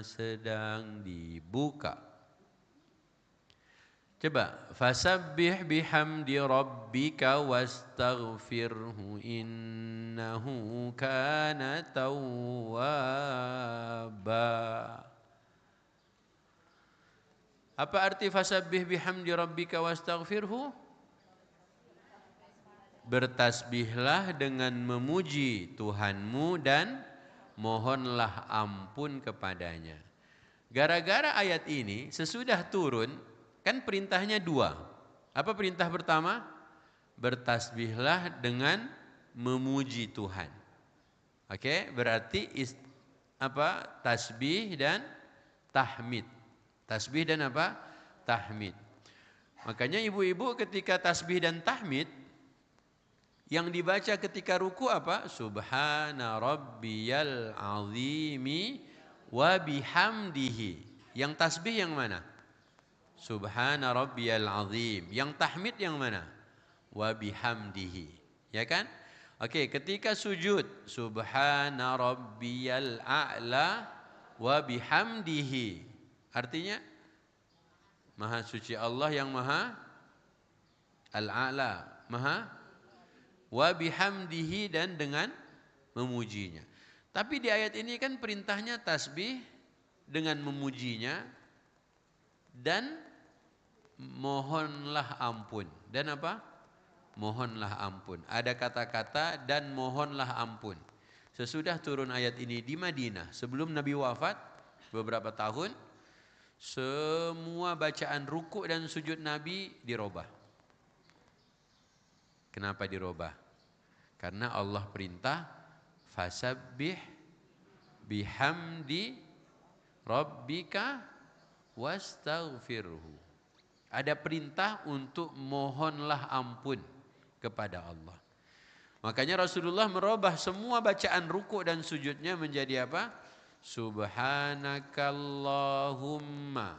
sedang dibuka. Coba, fasabbih bihamdi rabbika wastaghfirhu innahu kana tawwaba. Apa arti fasabbih bihamdi rabbika wastaghfirhu? Bertasbihlah dengan memuji Tuhanmu dan mohonlah ampun kepadanya. Gara-gara ayat ini sesudah turun, kan perintahnya dua. Apa perintah pertama? Bertasbihlah dengan memuji Tuhan. Oke, berarti tasbih dan tahmid. Tasbih dan apa? Tahmid. Makanya ibu-ibu ketika tasbih dan tahmid, yang dibaca ketika ruku apa? Subhana rabbiyal azimi wa bihamdihi. Yang tasbih yang mana? Subhana rabbiyal azim. Yang tahmid yang mana? Wa bihamdihi. Ya kan? Oke, ketika sujud, Subhana rabbiyal a'la wa bihamdihi. Artinya Maha suci Allah yang Maha al-a'la, Maha wa bihamdihi, dan dengan memujinya. Tapi di ayat ini kan perintahnya tasbih dengan memujinya dan mohonlah ampun. Dan apa? Mohonlah ampun. Ada kata-kata dan mohonlah ampun. Sesudah turun ayat ini di Madinah, sebelum Nabi wafat beberapa tahun, semua bacaan ruku' dan sujud Nabi dirubah. Kenapa dirubah? Karena Allah perintah fasabbih bihamdi rabbika wastaghfirhu. Ada perintah untuk mohonlah ampun kepada Allah. Makanya Rasulullah merubah semua bacaan ruku' dan sujudnya menjadi apa? Subhanakallahumma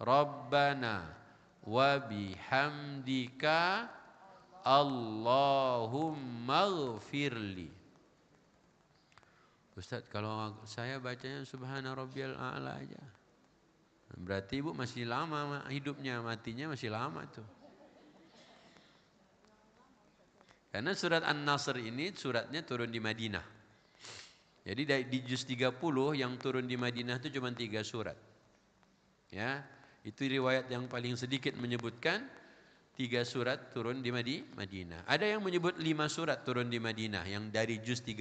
rabbana wa bihamdika Allahumma ghfirli. Ustaz, kalau saya bacanya subhana rabbiyal a'la aja, berarti ibu masih lama hidupnya, matinya masih lama tuh. Karena surat An-Nasr ini suratnya turun di Madinah. Jadi di juz 30 yang turun di Madinah itu cuma 3 surat. Ya, itu riwayat yang paling sedikit menyebutkan 3 surat turun di Madinah. Ada yang menyebut 5 surat turun di Madinah yang dari juz 30.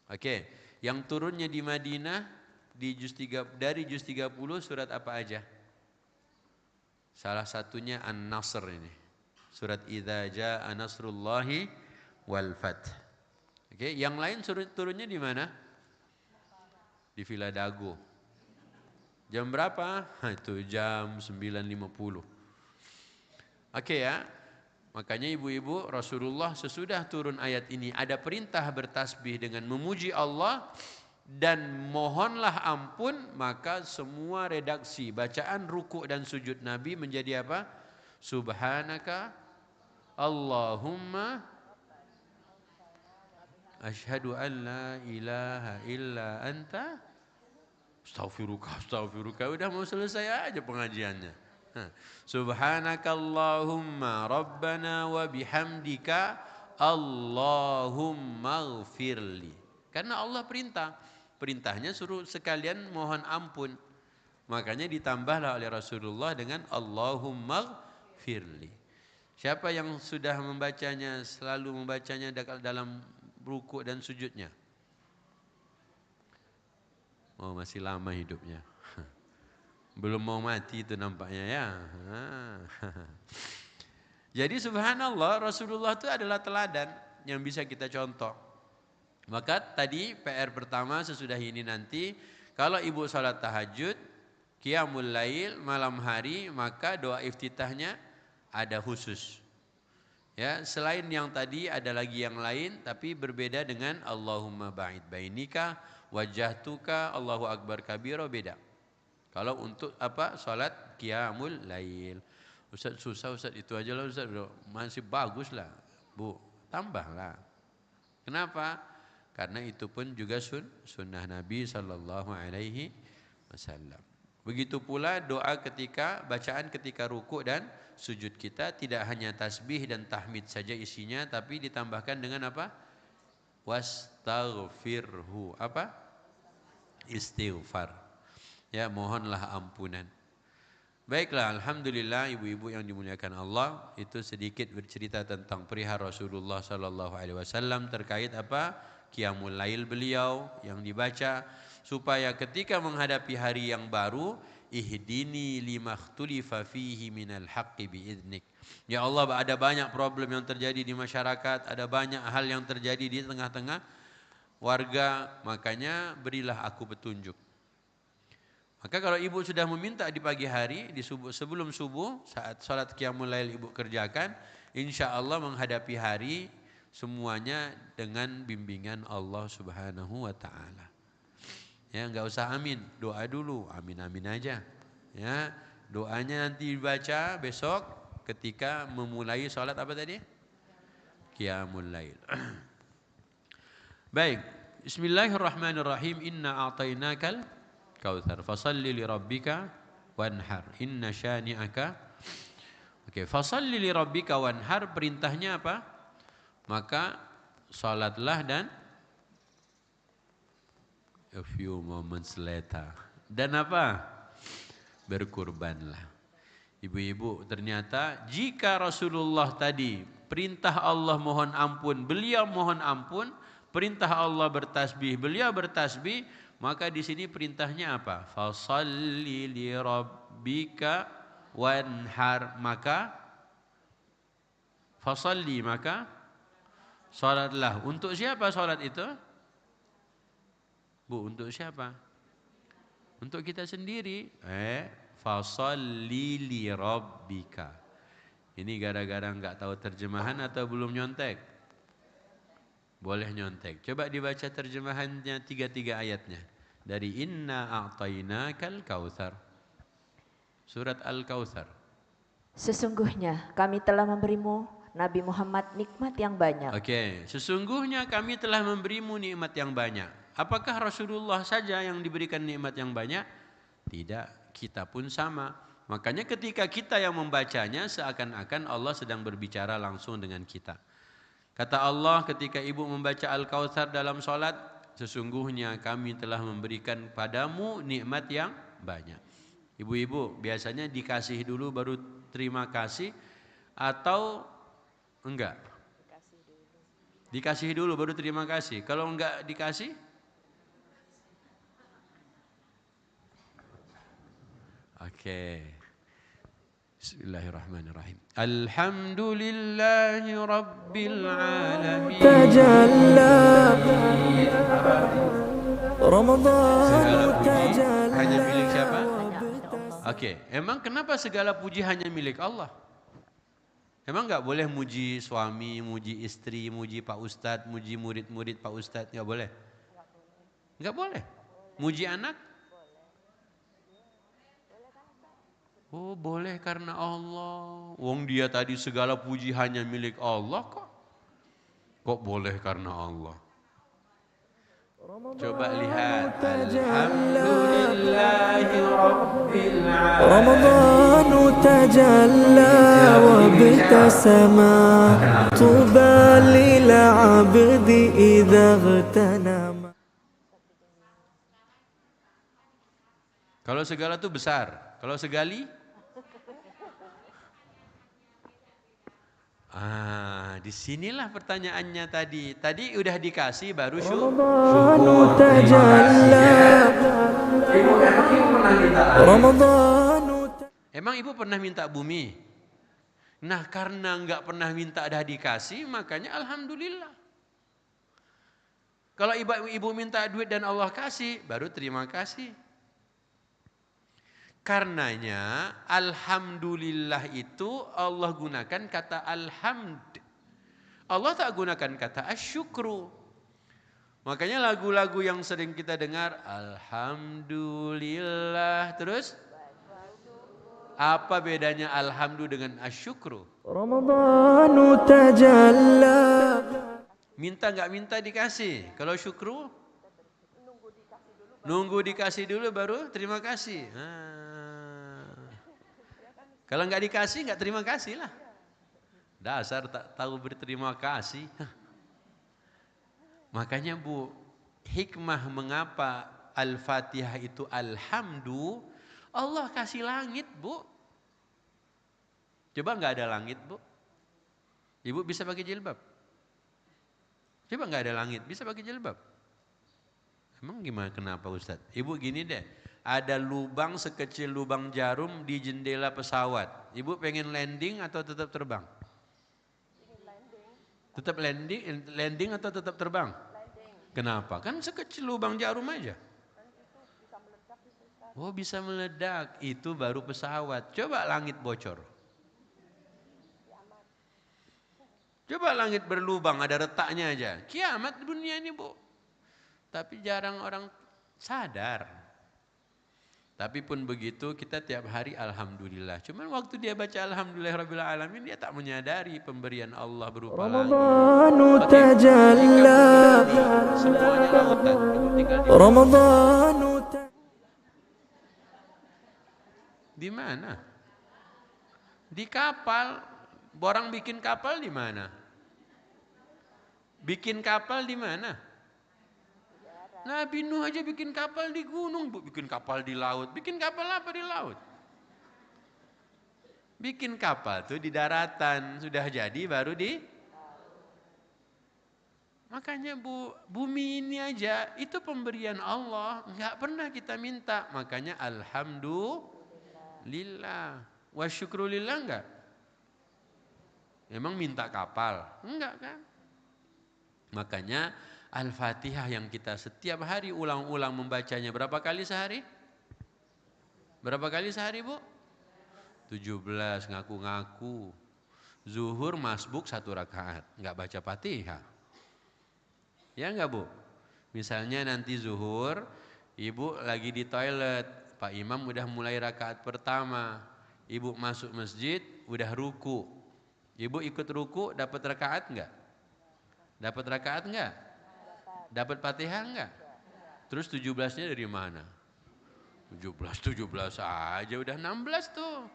Oke, yang turunnya di Madinah dari juz 30 surat apa aja? Salah satunya An-Nasr ini. Surat Idza Jaa Nasrullahi wal Fath. Oke, yang lain turunnya di mana? Di Villa Dago. Jam berapa? Itu jam 9.50. Oke ya. Makanya ibu-ibu, Rasulullah sesudah turun ayat ini ada perintah bertasbih dengan memuji Allah dan mohonlah ampun, maka semua redaksi bacaan ruku' dan sujud Nabi menjadi apa? Subhanaka Allahumma asyhadu an la ilaha illa anta astaghfiruka. Udah mau selesai aja pengajiannya. Subhanakallahumma rabbana wa bihamdika Allahumma ghfirli. Karena Allah perintahnya suruh sekalian mohon ampun. Makanya ditambahlah oleh Rasulullah dengan Allahumma ghfirli. Siapa yang sudah membacanya, selalu membacanya dalam ruku' dan sujudnya? Oh, masih lama hidupnya. Belum mau mati itu nampaknya ya. Jadi subhanallah, Rasulullah itu adalah teladan yang bisa kita contoh. Maka tadi PR pertama sesudah ini nanti, kalau ibu salat tahajud, qiyamul lail malam hari, maka doa iftitahnya ada khusus. Ya, selain yang tadi ada lagi yang lain, tapi berbeda dengan Allahumma ba'id bainika wajjahtuka Allahu akbar kabira, beda. Kalau untuk apa? Salat qiyamul lail. Ustaz susah Ustaz, itu aja lah Ustaz. Masih bagus lah Bu, tambahlah. Kenapa? Karena itu pun juga sunnah Nabi sallallahu alaihi wasallam. Begitu pula doa bacaan ketika rukuk dan sujud kita tidak hanya tasbih dan tahmid saja isinya, tapi ditambahkan dengan apa? Wastaghfirhu. Apa? Istighfar. Ya, mohonlah ampunan. Baiklah, alhamdulillah ibu-ibu yang dimuliakan Allah, itu sedikit bercerita tentang perihal Rasulullah sallallahu alaihi wasallam terkait apa? Qiyamul Lail beliau yang dibaca supaya ketika menghadapi hari yang baru, ihdini limakhtulifa fihi minal haqqi biidnik. Ya Allah, ada banyak problem yang terjadi di masyarakat, ada banyak hal yang terjadi di tengah-tengah warga, makanya berilah aku petunjuk. Maka kalau ibu sudah meminta di pagi hari, sebelum subuh, saat salat qiyamul lail ibu kerjakan, insya Allah menghadapi hari semuanya dengan bimbingan Allah Subhanahu wa taala. Ya, enggak usah amin, doa dulu, amin-amin aja. Ya, doanya nanti dibaca besok ketika memulai salat apa tadi? Qiyamul lail. Baik, bismillahirrahmanirrahim. Inna a'tainakal kautsar fasalli li rabbika wanhar inna syani'aka. Oke, fasalli li rabbika wanhar, perintahnya apa? Maka salatlah dan a few moments later dan apa? Berkurbanlah. Ibu-ibu, ternyata jika Rasulullah tadi perintah Allah mohon ampun, beliau mohon ampun, perintah Allah bertasbih, beliau bertasbih, maka di sini perintahnya apa? Fasalli li rabbika wanhar, maka fasalli, maka salatlah. Untuk siapa salat itu? Bu, untuk siapa? Untuk kita sendiri. Fasalli li rabbika. Ini gara-gara enggak tahu terjemahan atau belum nyontek? Boleh nyontek. Coba dibaca terjemahannya 3 ayatnya. Dari Inna a'tainakal kautsar. Surat Al-Kautsar. Sesungguhnya kami telah memberimu Nabi Muhammad nikmat yang banyak. Oke, sesungguhnya kami telah memberimu nikmat yang banyak. Apakah Rasulullah saja yang diberikan nikmat yang banyak? Tidak, kita pun sama. Makanya ketika kita yang membacanya seakan-akan Allah sedang berbicara langsung dengan kita. Kata Allah ketika ibu membaca Al-Kautsar dalam salat, sesungguhnya kami telah memberikan padamu nikmat yang banyak. Ibu-ibu biasanya dikasih dulu baru terima kasih atau enggak? Dikasih dulu baru terima kasih. Kalau enggak dikasih? Oke. Bismillahirrahmanirrahim. Alhamdulillahi Rabbil Alamin. Tajalla Ramadan tajalla. Hanya milik siapa? Oke. Emang kenapa segala puji hanya milik Allah? Emang enggak boleh muji suami, muji istri, muji Pak Ustadz, muji murid-murid Pak Ustadz? Enggak boleh? Enggak boleh? Muji anak? Oh, boleh karena Allah. Wong dia tadi segala puji hanya milik Allah kok. Kok boleh karena Allah? Coba lihat. Alhamdulillahi Rabbil Alamin. Ramadan tajalla wa btasama tuba lil 'abdi idza igtanama. Kalau segala itu besar. Kalau segali? Disinilah pertanyaannya tadi. Tadi udah dikasih baru syukur. Emang ibu pernah minta bumi? Nah, karena enggak pernah minta dah dikasih, makanya alhamdulillah. Kalau ibu minta duit dan Allah kasih, baru terima kasih. Karenanya alhamdulillah itu Allah gunakan kata alhamd. Allah tak gunakan kata asyukru. Makanya lagu-lagu yang sering kita dengar alhamdulillah terus apa bedanya alhamdulillah dengan asyukru? Ramadan tajalla. Minta nggak minta dikasih. Kalau syukru, nunggu dikasih dulu baru terima kasih. Kalau nggak dikasih nggak terima kasih lah. Dasar tak tahu berterima kasih. Makanya Bu, hikmah mengapa Al-Fatihah itu alhamdu, Allah kasih langit Bu. Coba nggak ada langit Bu, Ibu bisa pakai jilbab? Coba nggak ada langit, bisa pakai jilbab? Emang gimana, kenapa Ustaz? Ibu gini deh, ada lubang sekecil lubang jarum di jendela pesawat. Ibu pengen landing atau tetap terbang? Tetap landing atau tetap terbang? Kenapa? Kan sekecil lubang jarum aja. Oh bisa meledak, itu baru pesawat. Coba langit bocor. Coba langit berlubang, ada retaknya aja. Kiamat dunia ini Bu. Tapi jarang orang sadar. Tapi pun begitu kita tiap hari alhamdulillah. Cuman waktu dia baca alhamdulillahirabbil alamin dia tak menyadari pemberian Allah berupa langit. Ramadhanu tajalla. Semuanya lautan. Ramadhanu di mana? Di kapal. Orang bikin kapal di mana? Bikin kapal di mana? Nabi Nuh aja bikin kapal di gunung, bikin kapal di laut. Bikin kapal apa di laut? Bikin kapal tuh di daratan, sudah jadi baru di. Makanya Bu, bumi ini aja itu pemberian Allah, nggak pernah kita minta. Makanya alhamdulillah, wa syukrulillah enggak? Emang minta kapal? Enggak kan? Makanya Al-Fatihah yang kita setiap hari ulang-ulang membacanya berapa kali sehari? Berapa kali sehari Bu? 17, ngaku-ngaku. Zuhur masbuk 1 rakaat, enggak baca Fatihah. Ya enggak Bu? Misalnya nanti zuhur, Ibu lagi di toilet, Pak Imam udah mulai rakaat pertama. Ibu masuk masjid, udah ruku. Ibu ikut ruku, dapat rakaat enggak? Dapat rakaat enggak? Dapat Fatihah enggak? Terus 17-nya dari mana? 17 aja udah 16 tuh.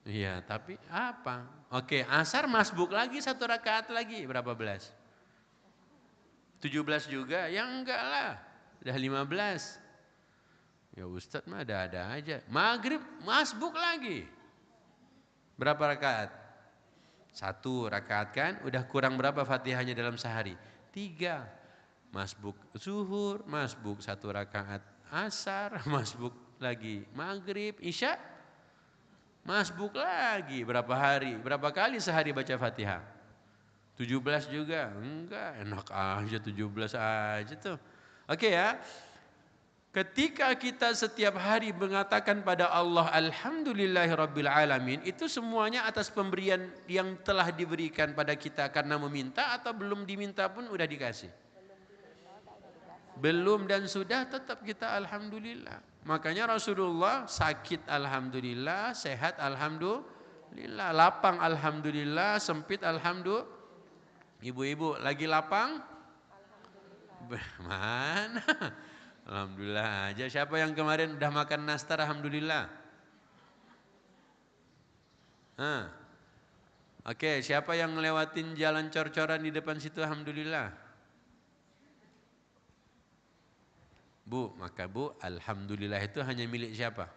Iya, tapi apa? Oke, asar masbuk lagi 1 rakaat lagi, berapa belas? 17 juga? Ya enggak lah, udah 15. Ya Ustadz mah ada-ada aja. Maghrib masbuk lagi. Berapa rakaat? 1 rakaat kan? Udah kurang berapa Fatihahnya dalam sehari? 3. Masbuk zuhur, masbuk 1 rakaat asar, masbuk lagi maghrib, isya, masbuk lagi. Berapa hari? Berapa kali sehari baca Fatihah? 17 juga? Enggak, enak aja 17 aja tuh. Oke ya. Ketika kita setiap hari mengatakan pada Allah alhamdulillahirabbil alamin, itu semuanya atas pemberian yang telah diberikan pada kita karena meminta atau belum diminta pun udah dikasih. Belum dan sudah tetap kita alhamdulillah. Makanya Rasulullah sakit alhamdulillah, sehat alhamdulillah, lapang alhamdulillah, sempit alhamdulillah. Ibu-ibu lagi lapang? Mana? Alhamdulillah aja. Siapa yang kemarin udah makan nastar alhamdulillah? Oke, siapa yang ngelewatin jalan cor-coran di depan situ alhamdulillah? Bu, maka Bu, alhamdulillah itu hanya milik siapa?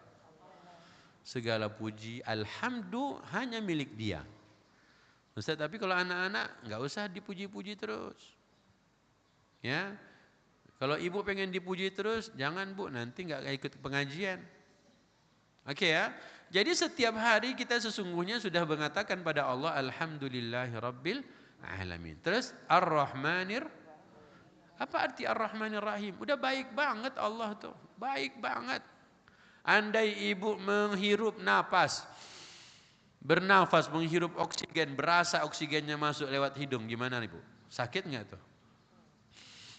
Segala puji, alhamdulillah hanya milik Dia. Ustaz, tapi kalau anak-anak enggak usah dipuji-puji terus. Ya. Kalau ibu pengen dipuji terus, jangan Bu, nanti enggak ikut pengajian. Oke ya. Jadi setiap hari kita sesungguhnya sudah mengatakan pada Allah alhamdulillahirabbil alamin. Terus ar-rahmanir, apa arti ar-rahmanir rahim? Udah baik banget Allah tuh, baik banget. Andai ibu menghirup napas, bernafas menghirup oksigen, berasa oksigennya masuk lewat hidung, gimana Ibu? Sakit enggak tuh?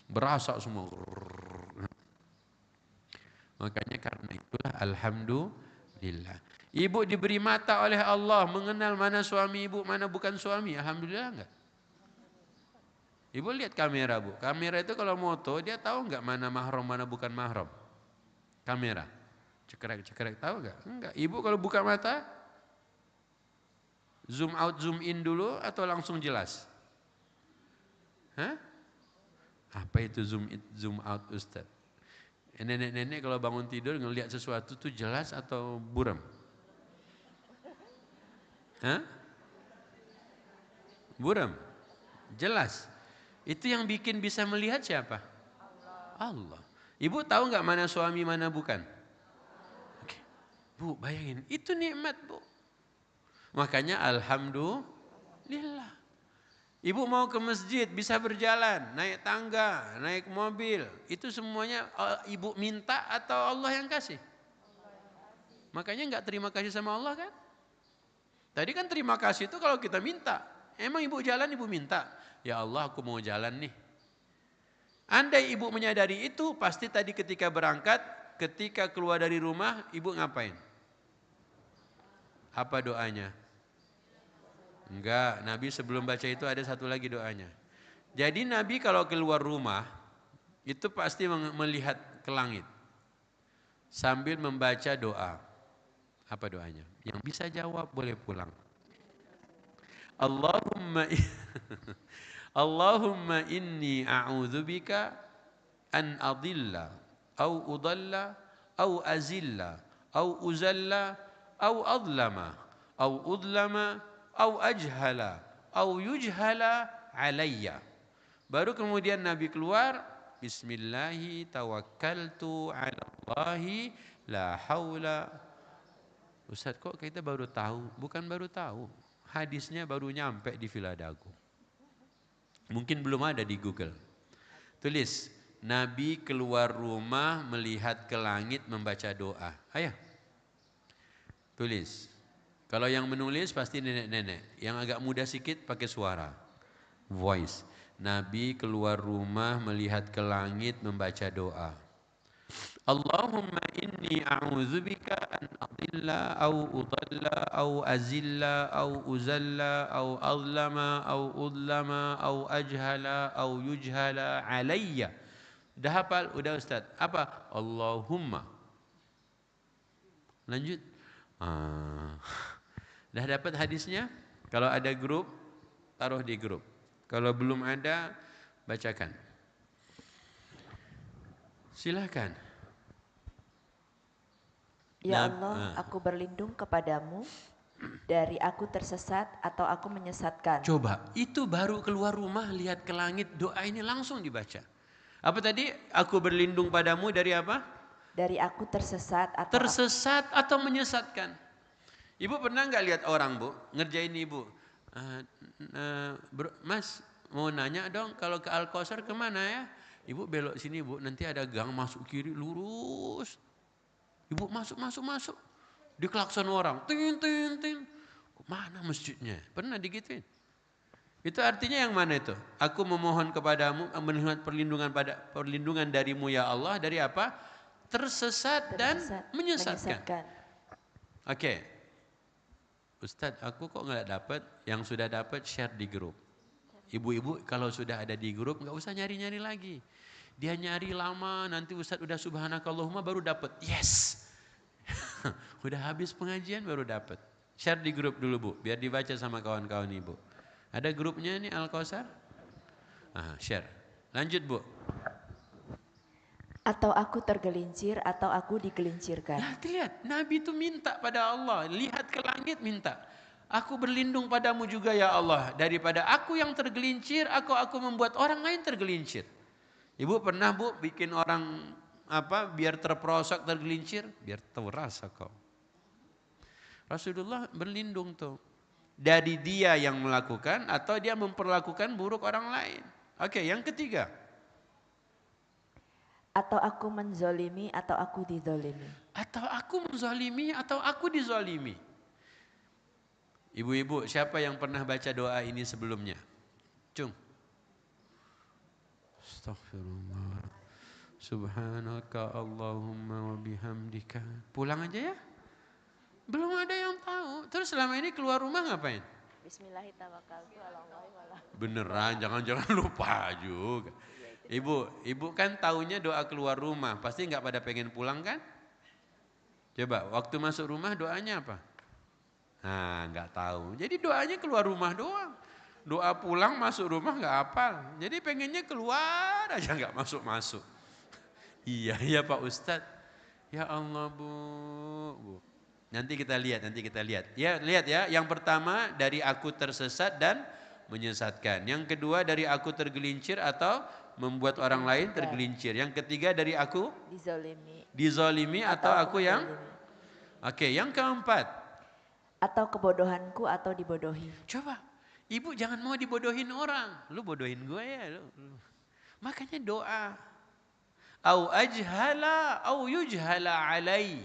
Berasa semua. Makanya karena itulah alhamdulillah. Ibu diberi mata oleh Allah, mengenal mana suami ibu, mana bukan suami. Alhamdulillah enggak? Ibu lihat kamera bu, kamera itu kalau moto dia tahu nggak mana mahram mana bukan mahram? Kamera, cekrek tahu nggak? Enggak. Ibu kalau buka mata, zoom out zoom in dulu atau langsung jelas? Hah? Apa itu zoom out Ustaz? Nenek-nenek kalau bangun tidur ngelihat sesuatu tuh jelas atau buram? Hah? Buram? Jelas. Itu yang bikin bisa melihat siapa? Allah. Ibu tahu nggak mana suami mana bukan? Oke. Bu, bayangin, itu nikmat bu. Makanya alhamdulillah. Ibu mau ke masjid bisa berjalan, naik tangga, naik mobil. Itu semuanya ibu minta atau Allah yang kasih? Makanya nggak terima kasih sama Allah kan? Tadi kan terima kasih itu kalau kita minta. Emang ibu jalan ibu minta. Ya Allah aku mau jalan nih. Andai ibu menyadari itu pasti tadi ketika berangkat, ketika keluar dari rumah ibu ngapain? Apa doanya? Enggak, Nabi sebelum baca itu ada satu lagi doanya. Jadi Nabi kalau keluar rumah itu pasti melihat ke langit sambil membaca doa. Apa doanya? Yang bisa jawab boleh pulang. Allahumma inni a'udzubika an adilla au udalla au azilla au uzalla au adlama au udlama au ajhala au yujhala alayya. Baru kemudian Nabi keluar, bismillahi tawakkaltu ala Allahi la haula. Ustaz kok kita baru tahu? Bukan baru tahu, hadisnya baru nyampe di Villa Dago. Mungkin belum ada di Google. Tulis, Nabi keluar rumah melihat ke langit membaca doa. Ayo, tulis. Kalau yang menulis pasti nenek-nenek. Yang agak muda sedikit pakai suara. Voice. Nabi keluar rumah melihat ke langit membaca doa. Allahumma inni a'udzubika an adilla au udalla au azilla au uzalla au azlama au udlama au ajhala au yujhala alayya. Udah hafal? Udah Ustaz. Apa? Allahumma. Lanjut. Dah dapat hadisnya? Kalau ada grup, taruh di grup. Kalau belum ada, bacakan. Silakan. Ya Allah, aku berlindung kepadamu dari aku tersesat atau aku menyesatkan. Coba, itu baru keluar rumah lihat ke langit, doa ini langsung dibaca. Apa tadi? Aku berlindung padamu dari apa? Dari aku tersesat atau menyesatkan. Ibu pernah nggak lihat orang bu ngerjain ibu? Mas mau nanya dong kalau ke Al-Kausar kemana ya? Ibu belok sini bu, nanti ada gang masuk kiri lurus. Ibu masuk. Diklakson orang, tin. Mana masjidnya? Pernah digituin? Itu artinya yang mana itu? Aku memohon kepadamu, memohon perlindungan darimu ya Allah, dari apa? Tersesat dan menyesatkan. Oke. Ustadz, aku kok nggak dapat? Yang sudah dapat share di grup. Ibu-ibu kalau sudah ada di grup nggak usah nyari-nyari lagi. Dia nyari lama, nanti Ustadz udah subhanakallahumma baru dapat. Yes. Udah habis pengajian baru dapat. Share di grup dulu bu, biar dibaca sama kawan-kawan ibu. Ada grupnya nih Al-Kausar? Share. Lanjut bu. Atau aku tergelincir atau aku digelincirkan. Nah, lihat, Nabi itu minta pada Allah, lihat ke langit minta. Aku berlindung padamu juga ya Allah, daripada aku yang tergelincir, aku membuat orang lain tergelincir. Ibu pernah bu bikin orang biar terperosok tergelincir, biar tahu rasa kau. Rasulullah berlindung tuh dari dia yang melakukan atau dia memperlakukan buruk orang lain. Oke, yang ketiga. Atau aku menzolimi atau aku dizolimi. Atau aku menzolimi atau aku dizolimi. Ibu-ibu, siapa yang pernah baca doa ini sebelumnya? Cung. Astaghfirullah. Subhanaka Allahumma wa bihamdika. Pulang aja ya. Belum ada yang tahu. Terus selama ini keluar rumah ngapain? Bismillahirrahmanirrahim. Beneran, jangan-jangan lupa juga. Ibu kan taunya doa keluar rumah, pasti nggak pada pengen pulang kan? Coba, waktu masuk rumah doanya apa? Nah, nggak tahu. Jadi doanya keluar rumah doang. Doa pulang masuk rumah nggak hafal. Jadi pengennya keluar aja nggak masuk-masuk. Iya Pak Ustadz. Ya Allah Bu. Nanti kita lihat. Ya lihat ya. Yang pertama dari aku tersesat dan menyesatkan. Yang kedua dari aku tergelincir atau membuat orang lain tergelincir. Yang ketiga dari aku dizalimi atau aku yang Oke, yang keempat. Atau kebodohanku atau dibodohi. Coba, ibu jangan mau dibodohin orang. Lu bodohin gue ya. Makanya doa. Au ajhala au yujhala alai.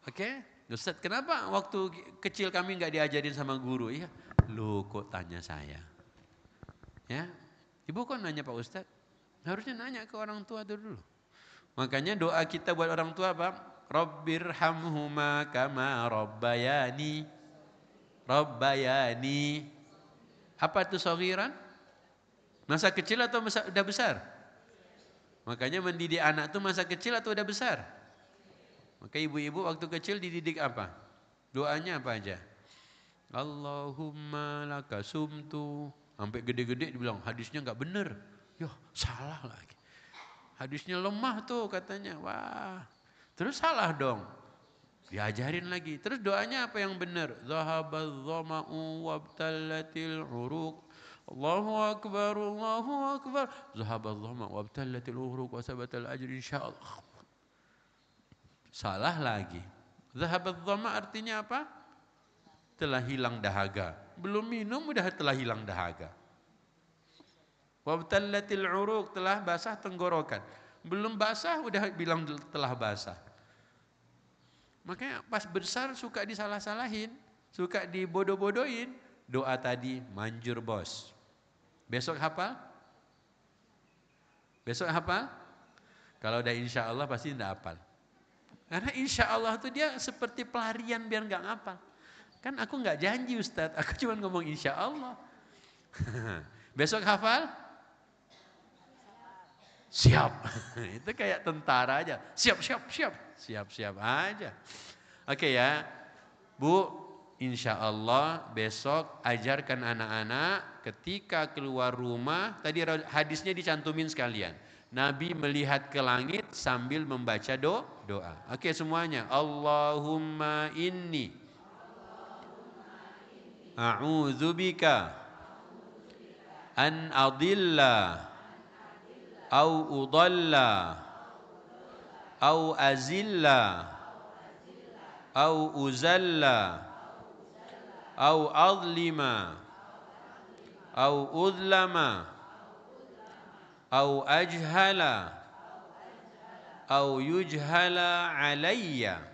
Oke? Ustaz, kenapa waktu kecil kami nggak diajarin sama guru? Ya, lu kok tanya saya? Ya, ibu kok nanya Pak Ustaz? Harusnya nanya ke orang tua dulu. Makanya doa kita buat orang tua apa? Rabbirhamhuma kama rabbayani. Apa itu saghiran? Masa kecil atau udah besar? Makanya mendidik anak itu masa kecil atau udah besar? Maka ibu-ibu waktu kecil dididik apa? Doanya apa aja? Allahumma laka sumtu. Sampai gede-gede dibilang hadisnya enggak benar. Yoh, salah lagi. Hadisnya lemah tuh katanya. Wah. Terus salah dong. Diajarin lagi. Terus doanya apa yang benar? Zahabadz dhama'u wabtallatil uruq. Allahu akbar, Allahu akbar. Zahabadz dhama'u wabtallatil uruq wa sabatal ajr insyaallah. Salah lagi. Zahabadz dhama' artinya apa? Telah hilang dahaga. Belum minum udah telah hilang dahaga. Wabtallatil uruq, telah basah tenggorokan. Belum basah udah bilang telah basah. Makanya pas besar suka disalah-salahin, suka dibodoh-bodohin. Doa tadi manjur bos. Besok hafal? Besok hafal? Kalau udah insya Allah pasti tidak hafal. Karena insya Allah itu dia seperti pelarian biar nggak ngapal. Kan aku nggak janji Ustadz, aku cuma ngomong insya Allah. Besok hafal? Siap. Itu kayak tentara aja. Siap aja. Oke ya. Bu, insya Allah besok ajarkan anak-anak ketika keluar rumah. Tadi hadisnya dicantumin sekalian. Nabi melihat ke langit sambil membaca doa. Oke semuanya. Allahumma inni a'udzubika an adilla au udalla au azilla au uzalla au adlima au udlama au ajhala au yujhala alayya.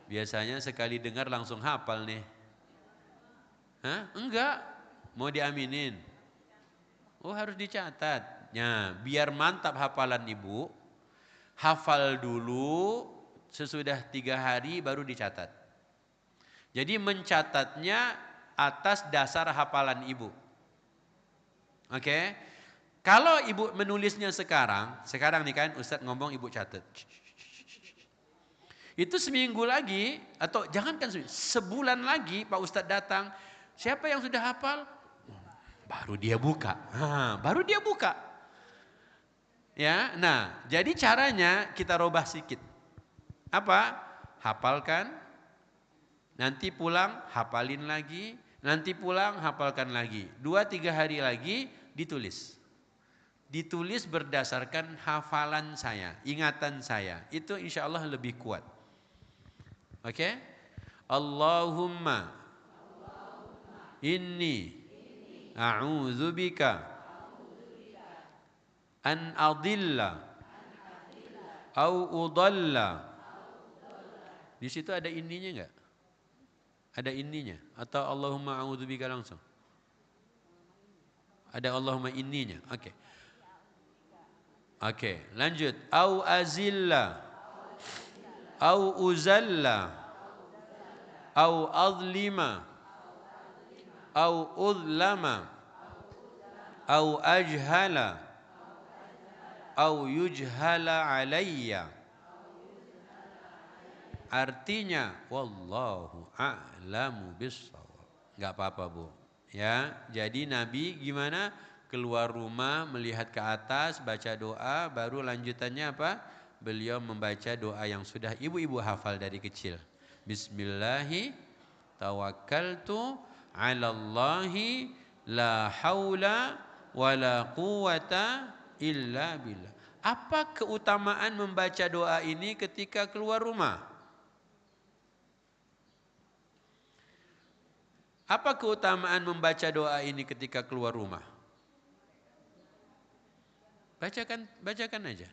Biasanya sekali dengar langsung hafal nih. Hah? Enggak. Mau diaminin. Oh harus dicatat. Nah, biar mantap hafalan ibu, hafal dulu, sesudah 3 hari baru dicatat. Jadi mencatatnya atas dasar hafalan ibu. Oke? Kalau ibu menulisnya sekarang nih kan Ustadz ngomong ibu catat. Itu seminggu lagi, atau jangankan sebulan lagi Pak Ustadz datang, siapa yang sudah hafal? Baru dia buka. Ya, nah, jadi caranya kita robah sedikit. Apa? Hafalkan. Nanti pulang hafalin lagi, nanti pulang hafalkan lagi. 2-3 hari lagi ditulis. Ditulis berdasarkan hafalan saya, ingatan saya. Itu insya Allah lebih kuat. Oke? Allahumma inni a'udzubika an adilla au udalla. Di situ ada inninya enggak? Ada inninya atau Allahumma a'udzubika langsung? Ada Allahumma inninya. Oke. Oke, lanjut. Au azilla au uzalla au adlima au udlama au ajhala au yujhala alayya. Artinya wallahu a'lamu bissawab. Enggak apa-apa, Bu. Ya, jadi Nabi gimana? Keluar rumah, melihat ke atas, baca doa, baru lanjutannya apa? Beliau membaca doa yang sudah ibu-ibu hafal dari kecil. Bismillahi tawakkaltu 'alallahi la haula wala quwata illa billah. Apa keutamaan membaca doa ini ketika keluar rumah? Apa keutamaan membaca doa ini ketika keluar rumah? Bacakan aja.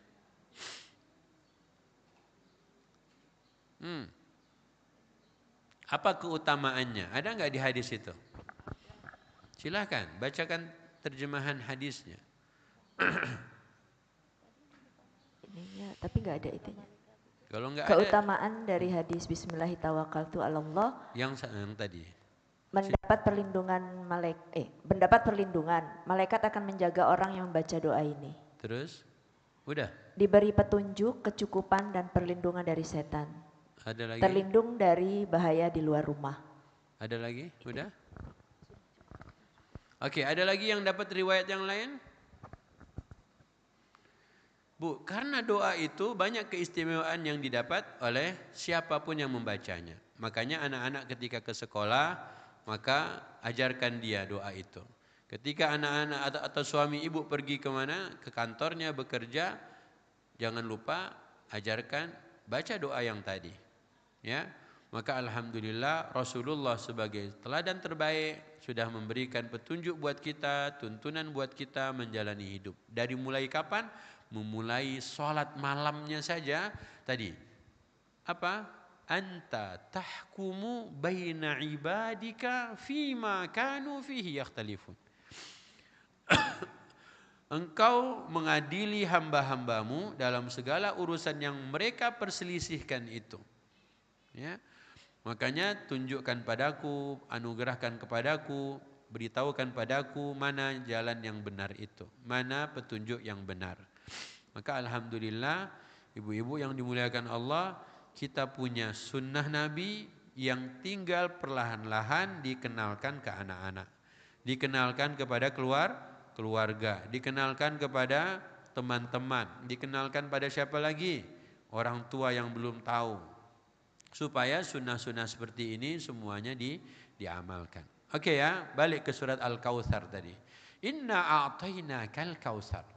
Apa keutamaannya? Ada nggak di hadis itu? Silakan bacakan terjemahan hadisnya. Ininya, tapi nggak ada itunya. Kalau nggak keutamaan dari hadis Bismillahirrahmanirrahim yang tadi. Mendapat perlindungan malaikat akan menjaga orang yang membaca doa ini. Terus, udah. Diberi petunjuk, kecukupan dan perlindungan dari setan. Ada lagi? Terlindung dari bahaya di luar rumah. Ada lagi? Udah? Oke, ada lagi yang dapat riwayat yang lain? Bu, karena doa itu banyak keistimewaan yang didapat oleh siapapun yang membacanya. Makanya anak-anak ketika ke sekolah, maka ajarkan dia doa itu. Ketika anak-anak atau suami ibu pergi kemana, ke kantornya bekerja, jangan lupa ajarkan baca doa yang tadi. Ya, maka alhamdulillah Rasulullah sebagai teladan terbaik sudah memberikan petunjuk buat kita, tuntunan buat kita menjalani hidup. Dari mulai kapan? Memulai sholat malamnya saja tadi. Apa? Anta tahkumu baina ibadika fima kanu fihi yakhtalifun. Engkau mengadili hamba-hambamu dalam segala urusan yang mereka perselisihkan itu. Ya. Makanya tunjukkan padaku, anugerahkan kepadaku, beritahukan padaku mana jalan yang benar itu, mana petunjuk yang benar. Maka alhamdulillah ibu-ibu yang dimuliakan Allah, kita punya sunnah Nabi yang tinggal perlahan-lahan dikenalkan ke anak-anak, dikenalkan kepada keluarga, dikenalkan kepada teman-teman, dikenalkan pada siapa lagi? Orang tua yang belum tahu. Supaya sunnah-sunnah seperti ini semuanya diamalkan. Oke ya, balik ke surat Al-Kautsar tadi. Inna a'tainakal kautsar.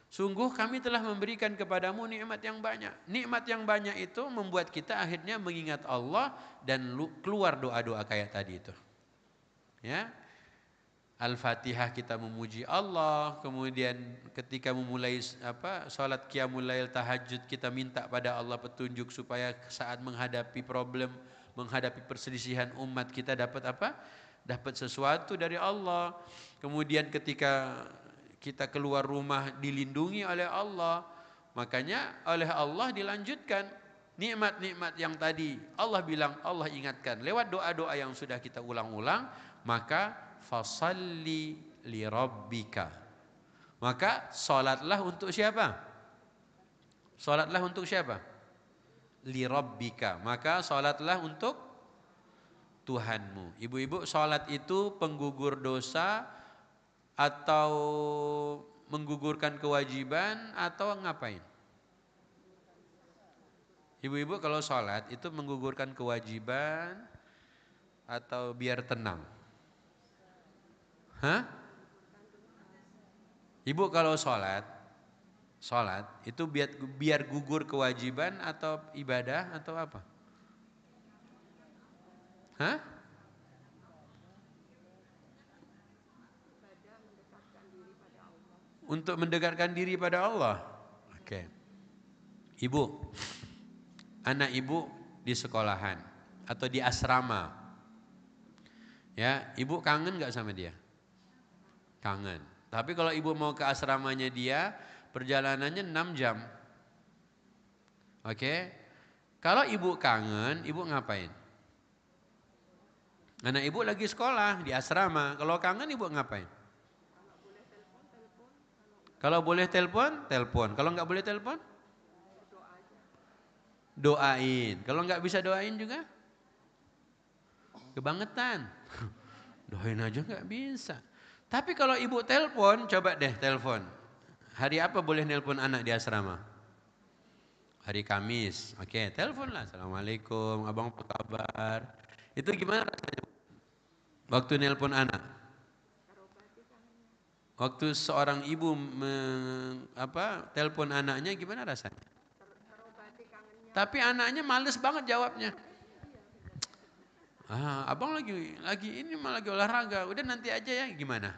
Sungguh kami telah memberikan kepadamu nikmat yang banyak. Nikmat yang banyak itu membuat kita akhirnya mengingat Allah dan keluar doa-doa kayak tadi itu. Ya. Al-Fatihah kita memuji Allah, kemudian ketika memulai salat qiyamul lail, tahajud, kita minta pada Allah petunjuk supaya saat menghadapi problem, menghadapi perselisihan umat kita dapat apa? Dapat sesuatu dari Allah. Kemudian ketika kita keluar rumah dilindungi oleh Allah, makanya oleh Allah dilanjutkan nikmat-nikmat yang tadi. Allah bilang, Allah ingatkan lewat doa-doa yang sudah kita ulang-ulang, maka fasalli li rabbika. Maka salatlah untuk siapa? Salatlah untuk siapa? Li rabbika. Maka salatlah untuk Tuhanmu. Ibu-ibu, salat itu penggugur dosa atau menggugurkan kewajiban atau ngapain? Ibu-ibu kalau salat itu menggugurkan kewajiban atau biar tenang? Hah? Ibu kalau sholat itu biar gugur kewajiban atau ibadah atau apa? Hah? Untuk mendekatkan diri pada Allah. Oke. Ibu, anak ibu di sekolahan atau di asrama. Ya, ibu kangen gak sama dia? Kangen. Tapi kalau ibu mau ke asramanya dia, perjalanannya 6 jam. Oke. Kalau ibu kangen, ibu ngapain? Anak ibu lagi sekolah di asrama. Kalau kangen ibu ngapain? Kalau boleh telepon, telepon. Kalau nggak boleh telepon, doain. Kalau nggak bisa doain juga, kebangetan. Doain aja nggak bisa. Tapi kalau ibu telepon, coba deh telepon. Hari apa boleh nelpon anak di asrama? Hari Kamis. Oke, telepon lah. Assalamualaikum, abang apa kabar? Itu gimana rasanya? Waktu nelpon anak. Waktu seorang ibu telepon anaknya gimana rasanya? Tapi anaknya males banget jawabnya. Abang lagi ini malah lagi olahraga. Udah nanti aja ya, gimana?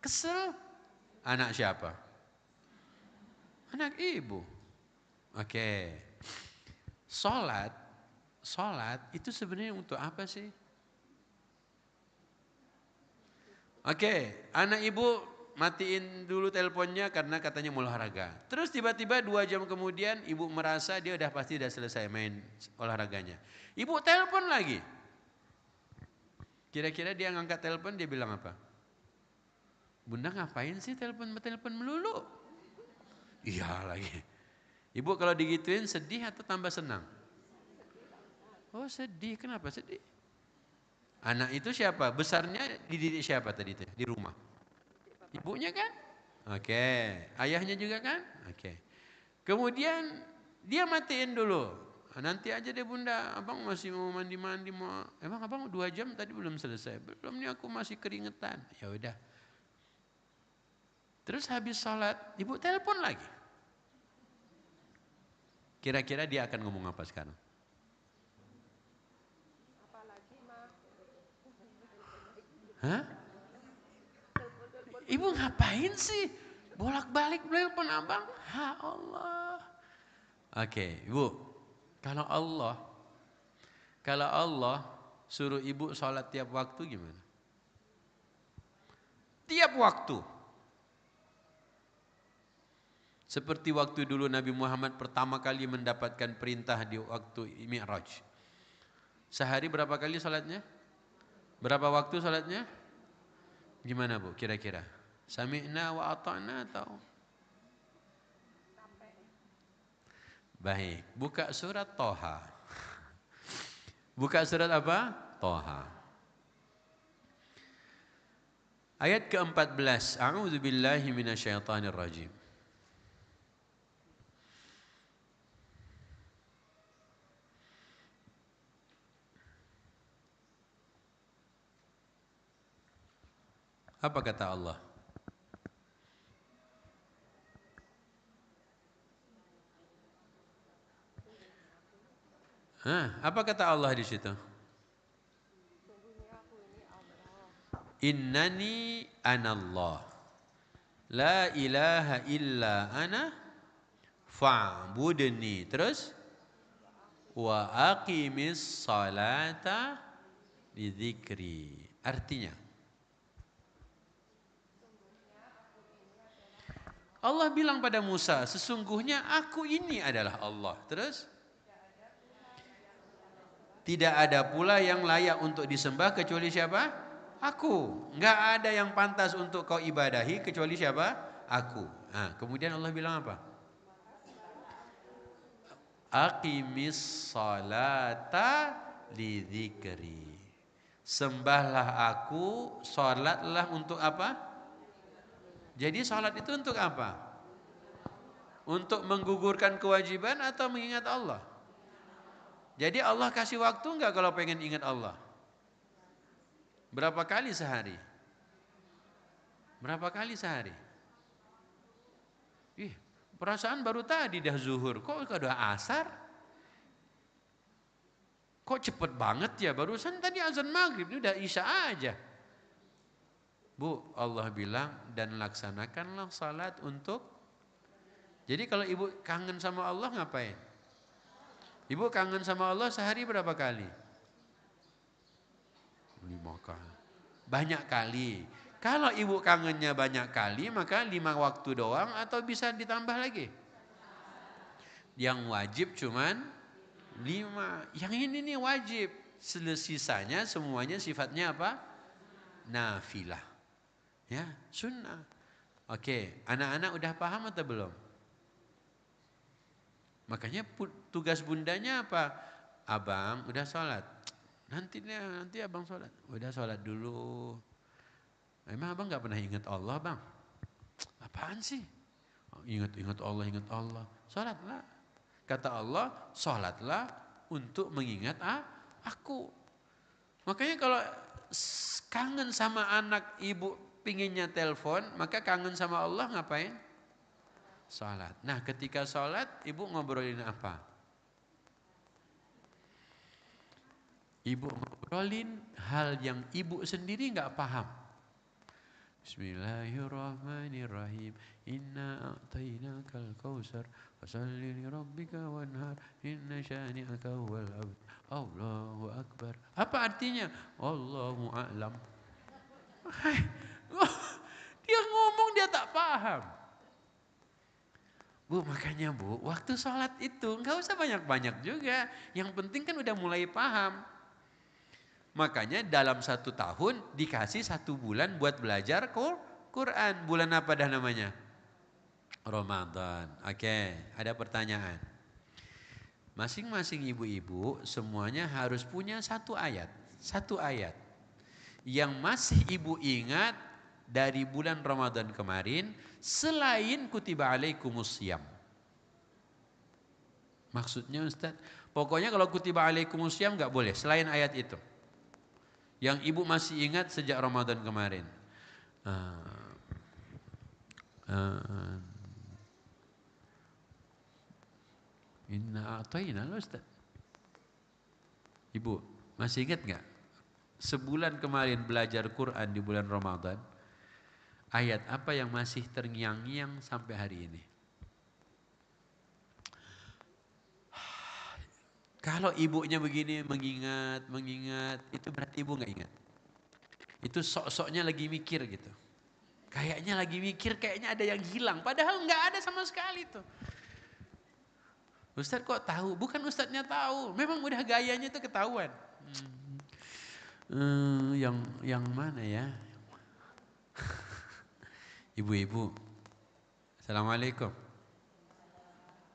Kesel. Anak siapa? Anak ibu. Oke. Salat itu sebenarnya untuk apa sih? Oke, anak ibu matiin dulu teleponnya karena katanya mau olahraga. Terus tiba-tiba 2 jam kemudian ibu merasa dia pasti udah selesai main olahraganya. Ibu telepon lagi. Kira-kira dia ngangkat telepon dia bilang apa? Bunda ngapain sih telepon melulu? Iya lagi. Ibu kalau digituin sedih atau tambah senang? Oh sedih, kenapa sedih? Anak itu siapa? Besarnya dididik siapa tadi itu? Di rumah. Ibunya kan? Oke. Ayahnya juga kan? Oke. Kemudian dia matiin dulu. Nanti aja deh bunda, abang masih mau mandi-mandi. Emang abang 2 jam tadi belum selesai? Belum nih aku masih keringetan. Ya udah. Terus habis sholat, ibu telepon lagi. Kira-kira dia akan ngomong apa sekarang? Hah? Ibu ngapain sih? Bolak-balik telepon abang? Ha Allah. Oke, ibu. Kalau Allah suruh ibu sholat tiap waktu gimana? Tiap waktu. Seperti waktu dulu Nabi Muhammad pertama kali mendapatkan perintah di waktu Mi'raj. Sehari berapa kali sholatnya? Berapa waktu sholatnya? Gimana bu kira-kira? Sami'na wa ata'na atau? Baik, buka surat Toha. Buka surat apa? Toha. Ayat ke-14. A'udzubillahi minasyaitonir rajim. Apa kata Allah? Apa kata Allah di situ? Innani anallah. La ilaha illa ana fa'budni. Terus wa aqimis salata li dzikri. Artinya Allah bilang pada Musa, sesungguhnya aku ini adalah Allah. Terus? Tidak ada pula yang layak untuk disembah kecuali siapa? Aku. Enggak ada yang pantas untuk kau ibadahi kecuali siapa? Aku. Kemudian Allah bilang apa? Aqimis salata li dzikri. Sembahlah aku, salatlah untuk apa? Jadi salat itu untuk apa? Untuk menggugurkan kewajiban atau mengingat Allah? Jadi Allah kasih waktu enggak kalau pengen ingat Allah? Berapa kali sehari? Berapa kali sehari? Perasaan baru tadi dah zuhur, kok udah asar? Kok cepet banget ya, barusan tadi azan maghrib, ini udah isya aja. Bu, Allah bilang, dan laksanakanlah salat untuk. Jadi kalau ibu kangen sama Allah ngapain? Ibu kangen sama Allah sehari berapa kali? 5 kali. Banyak kali. Kalau ibu kangennya banyak kali, maka 5 waktu doang atau bisa ditambah lagi? Yang wajib cuman 5. Yang ini nih wajib. sisanya semuanya sifatnya apa? Nafilah. Ya, sunnah. Oke, anak-anak udah paham atau belum? Makanya tugas bundanya apa? Abang udah sholat. Nanti abang sholat. Udah sholat dulu. Emang abang nggak pernah ingat Allah, bang? Apaan sih? Ingat Allah. Sholatlah. Kata Allah, sholatlah untuk mengingat aku. Makanya kalau kangen sama anak, ibu pinginnya telepon, maka kangen sama Allah ngapain? Sholat. Nah, ketika sholat, ibu ngobrolin apa? Ibu ngobrolin hal yang ibu sendiri nggak paham. Bismillahirrahmanirrahim. Inna a'tainakal kautsar fasalli li rabbika wanhar inna syani'aka huwal abtar. Allahu akbar. Apa artinya? Allahu a'lam. Dia ngomong dia tak paham. Bu, makanya Bu, waktu sholat itu nggak usah banyak-banyak juga. Yang penting kan udah mulai paham. Makanya dalam 1 tahun dikasih 1 bulan buat belajar Quran. Bulan apa dah namanya? Ramadan. Oke, ada pertanyaan. Masing-masing ibu-ibu semuanya harus punya 1 ayat. 1 ayat. Yang masih ibu ingat dari bulan Ramadan kemarin selain kutiba alaikumusiyam. Maksudnya Ustaz, pokoknya kalau kutiba alaikumusiyam enggak boleh selain ayat itu. Yang ibu masih ingat sejak Ramadan kemarin. Inna a'tayna Ustaz. Ibu, masih ingat enggak? Sebulan kemarin belajar Quran di bulan Ramadan. Ayat apa yang masih terngiang-ngiang sampai hari ini? Kalau ibunya begini mengingat, itu berarti ibu nggak ingat. Itu sok-soknya lagi mikir gitu. Kayaknya lagi mikir, kayaknya ada yang hilang. Padahal nggak ada sama sekali tuh. Ustadz kok tahu? Bukan ustadznya tahu. Memang udah gayanya itu ketahuan. Yang mana ya? Ibu-ibu. Assalamualaikum.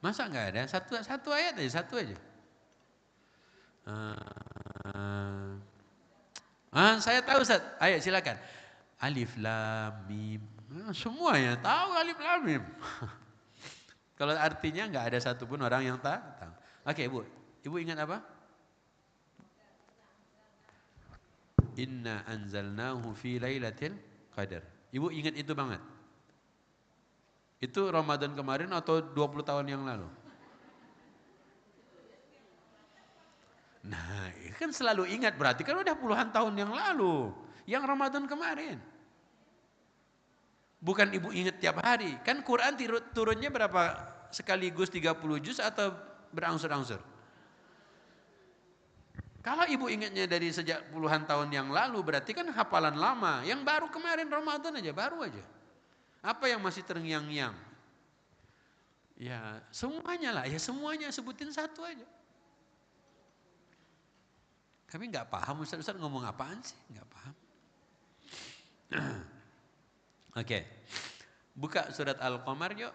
Masa nggak ada? Satu ayat aja, satu aja. Saya tahu Ustaz. Ayo silakan. Alif Lam Mim. Semuanya tahu Alif Lam Mim. Kalau artinya nggak ada satupun orang yang tahu. Oke, Ibu. Ibu ingat apa? Inna anzalnahu fi lailatul qadar. Ibu ingat itu banget. Itu Ramadan kemarin atau 20 tahun yang lalu? Nah, kan selalu ingat berarti kan udah puluhan tahun yang lalu. Yang Ramadan kemarin. Bukan ibu ingat tiap hari. Kan Quran turunnya berapa? Sekaligus 30 juz atau berangsur-angsur? Kalau ibu ingatnya dari sejak puluhan tahun yang lalu berarti kan hafalan lama. Yang baru kemarin Ramadan aja, baru aja. Apa yang masih terngiang-ngiang? Ya semuanya lah, ya semuanya sebutin satu aja. Kami nggak paham Ustaz ngomong apaan sih, nggak paham. Oke, buka surat Al-Qamar yuk.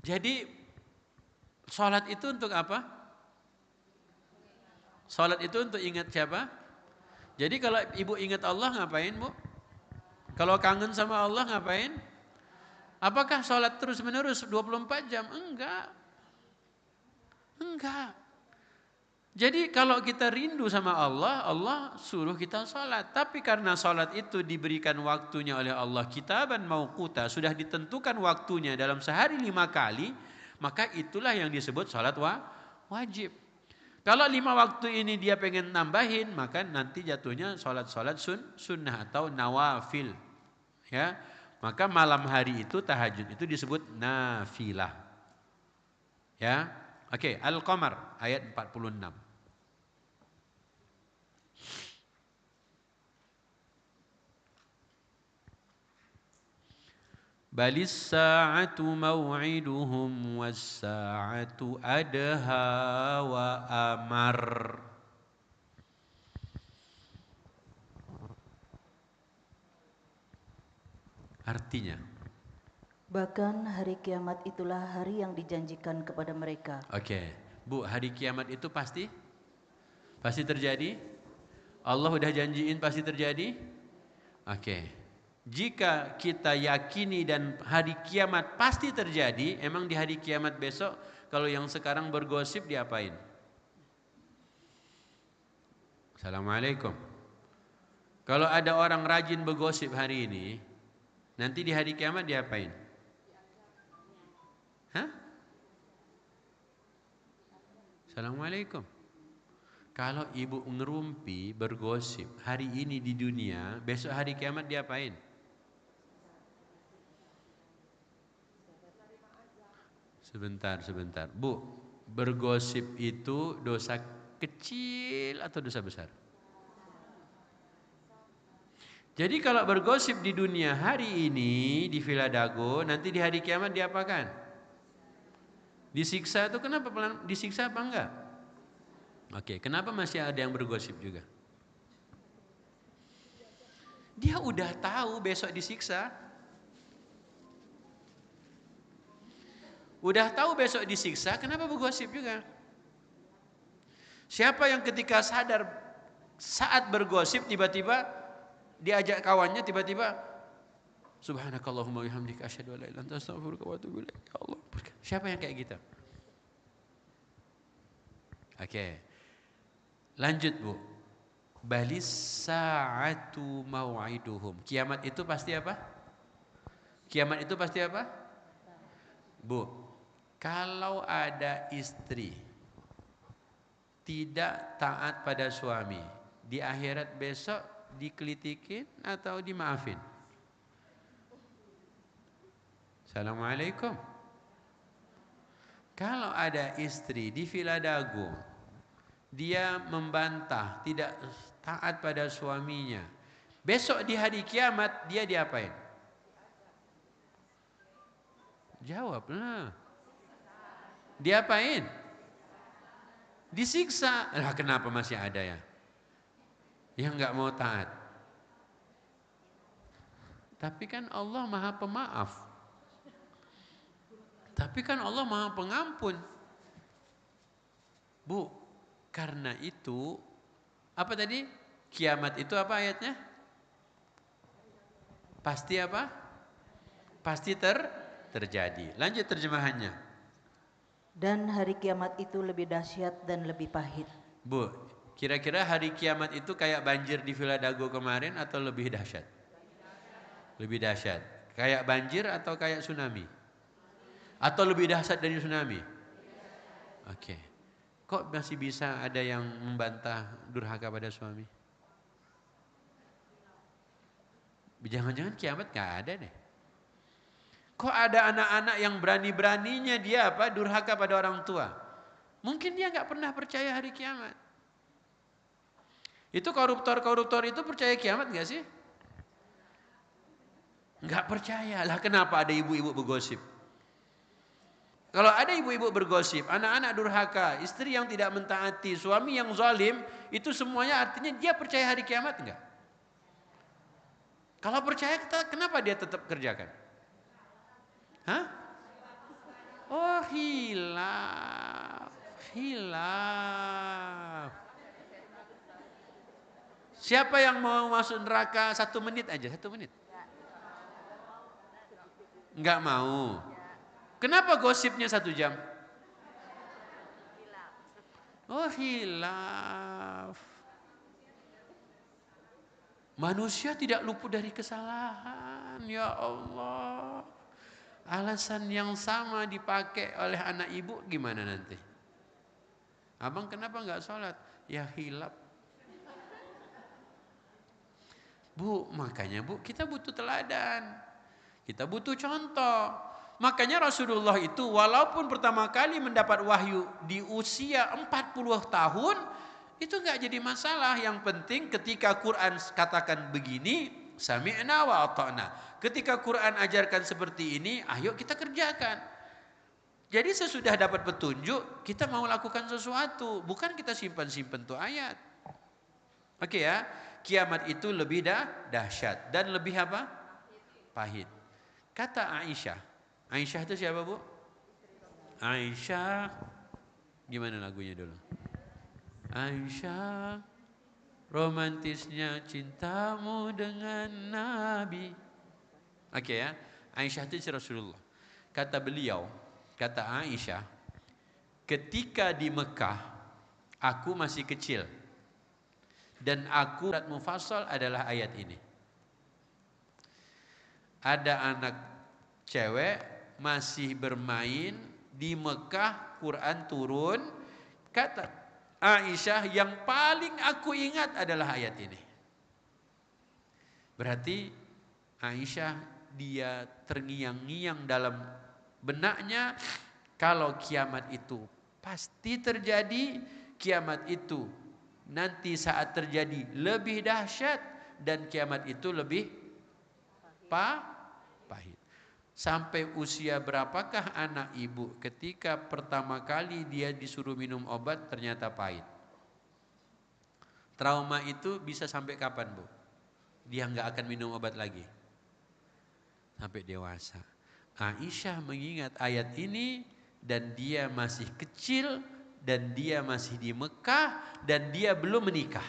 Jadi sholat itu untuk apa? Sholat itu untuk ingat siapa? Jadi kalau ibu ingat Allah ngapain Bu? Kalau kangen sama Allah ngapain? Apakah sholat terus menerus 24 jam? Enggak. Jadi kalau kita rindu sama Allah, Allah suruh kita sholat. Tapi karena sholat itu diberikan waktunya oleh Allah kitaban mauquta, sudah ditentukan waktunya dalam sehari 5 kali, maka itulah yang disebut sholat wajib. Kalau 5 waktu ini dia pengen nambahin, maka nanti jatuhnya sholat sunnah atau nawafil. Ya, maka malam hari itu tahajud itu disebut nafilah. Ya, oke, Al-Qamar ayat 46. Balis sa'atu maw'iduhum was sa'atu adha wa amar. Artinya, bahkan hari kiamat itulah hari yang dijanjikan kepada mereka. Oke, Bu, hari kiamat itu pasti? Pasti terjadi? Allah udah janjiin pasti terjadi? Oke. Jika kita yakini dan hari kiamat pasti terjadi, emang di hari kiamat besok kalau yang sekarang bergosip diapain? Assalamualaikum. Kalau ada orang rajin bergosip hari ini, nanti di hari kiamat diapain? Hah? Assalamualaikum. Kalau ibu ngerumpi bergosip hari ini di dunia, besok hari kiamat diapain? Sebentar. Bu, bergosip itu dosa kecil atau dosa besar? Jadi kalau bergosip di dunia hari ini di Villa Dago, nanti di hari kiamat diapakan? Disiksa itu kenapa? Disiksa apa enggak? Oke, kenapa masih ada yang bergosip juga? Dia udah tahu besok disiksa. Udah tahu besok disiksa, kenapa bergosip juga? Siapa yang ketika sadar saat bergosip tiba-tiba diajak kawannya tiba-tiba subhanakallahumma bihamdika asyhadu an la ilaha illa anta astaghfiruka wa atubu ilaik. Ya Allah. Siapa yang kayak gitu? Oke. Lanjut, Bu. Balis sa'atu mau'iduhum. Kiamat itu pasti apa? Kiamat itu pasti apa? Bu, kalau ada istri tidak taat pada suami, di akhirat besok dikelitikin atau dimaafin? Assalamualaikum. Kalau ada istri di Villa Dago, dia membantah, tidak taat pada suaminya, besok di hari kiamat dia diapain? Jawablah. Diapain? Disiksa. Lah kenapa masih ada ya yang nggak mau taat? Tapi kan Allah Maha Pemaaf. Tapi kan Allah Maha Pengampun. Bu, karena itu apa tadi? Kiamat itu apa ayatnya? Pasti apa? Pasti terjadi. Lanjut terjemahannya. Dan hari kiamat itu lebih dahsyat dan lebih pahit. Bu, kira-kira hari kiamat itu kayak banjir di Villa Dago kemarin atau lebih dahsyat? Lebih dahsyat. Kayak banjir atau kayak tsunami? Atau lebih dahsyat dari tsunami? Oke. Kok masih bisa ada yang membantah durhaka pada suami? Jangan-jangan kiamat gak ada deh. Kok ada anak-anak yang berani-beraninya dia apa? Durhaka pada orang tua. Mungkin dia gak pernah percaya hari kiamat. Itu koruptor-koruptor itu percaya kiamat gak sih? Gak percaya. Lah kenapa ada ibu-ibu bergosip? Kalau ada ibu-ibu bergosip, anak-anak durhaka, istri yang tidak mentaati, suami yang zalim, itu semuanya artinya dia percaya hari kiamat enggak? Kalau percaya, kenapa dia tetap kerjakan? Hah? Oh, hilaf. Siapa yang mau masuk neraka 1 menit aja, 1 menit? Enggak mau. Kenapa gosipnya 1 jam? Oh, hilaf. Manusia tidak luput dari kesalahan, ya Allah. Alasan yang sama dipakai oleh anak ibu gimana nanti? Abang kenapa enggak sholat? Ya hilaf. Bu, makanya Bu, kita butuh teladan. Kita butuh contoh. Makanya Rasulullah itu walaupun pertama kali mendapat wahyu di usia 40 tahun, itu enggak jadi masalah. Yang penting ketika Quran katakan begini, sami'na wa ata'na. Ketika Quran ajarkan seperti ini, ayo kita kerjakan. Jadi sesudah dapat petunjuk, kita mau lakukan sesuatu, bukan kita simpan-simpan tuh ayat. Oke ya, kiamat itu lebih dahsyat dan lebih apa? Pahit. Kata Aisyah. Aisyah itu siapa, Bu? Aisyah, gimana lagunya dulu? Aisyah, romantisnya cintamu dengan Nabi. Oke ya, Aisyah itu Rasulullah. Kata beliau, kata Aisyah, ketika di Mekah, aku masih kecil. Dan aku, surat Mufassal adalah ayat ini. Ada anak cewek masih bermain di Mekah, Quran turun. Kata Aisyah, yang paling aku ingat adalah ayat ini. Berarti Aisyah, dia terngiang-ngiang dalam benaknya, kalau kiamat itu pasti terjadi, kiamat itu nanti saat terjadi lebih dahsyat, dan kiamat itu lebih pahit. Sampai usia berapakah anak ibu ketika pertama kali dia disuruh minum obat ternyata pahit? Trauma itu bisa sampai kapan, Bu? Dia nggak akan minum obat lagi. Sampai dewasa. Aisyah mengingat ayat ini dan dia masih kecil dan dia masih di Mekah dan dia belum menikah.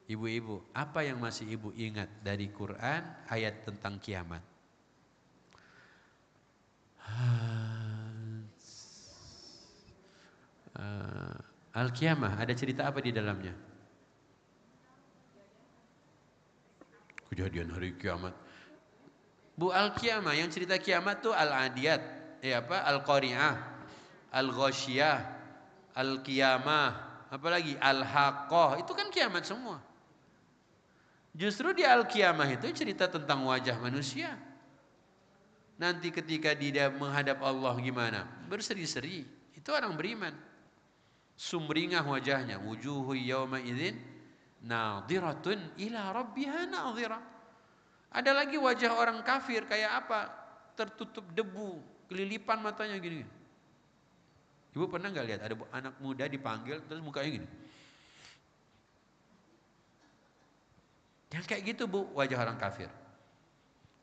Ibu-ibu, apa yang masih ibu ingat dari Quran ayat tentang kiamat? Al-Qiyamah, ada cerita apa di dalamnya? Kejadian hari kiamat. Bu, Al-Qiyamah, yang cerita kiamat tuh Al-Adiyat, Al-Qari'ah, Al-Ghasyiyah, Al-Qiyamah, apalagi Al-Haqqah, itu kan kiamat semua. Justru di Al-Qiyamah itu cerita tentang wajah manusia. Nanti ketika dia menghadap Allah gimana? Berseri-seri. Itu orang beriman. Sumringah wajahnya. Wujuhu yawma idzin nadhiratun ila rabbiha nadhirah. Ada lagi wajah orang kafir kayak apa? Tertutup debu, kelilipan matanya gini. Ibu pernah nggak lihat ada anak muda dipanggil terus mukanya gini? Yang kayak gitu, Bu, wajah orang kafir.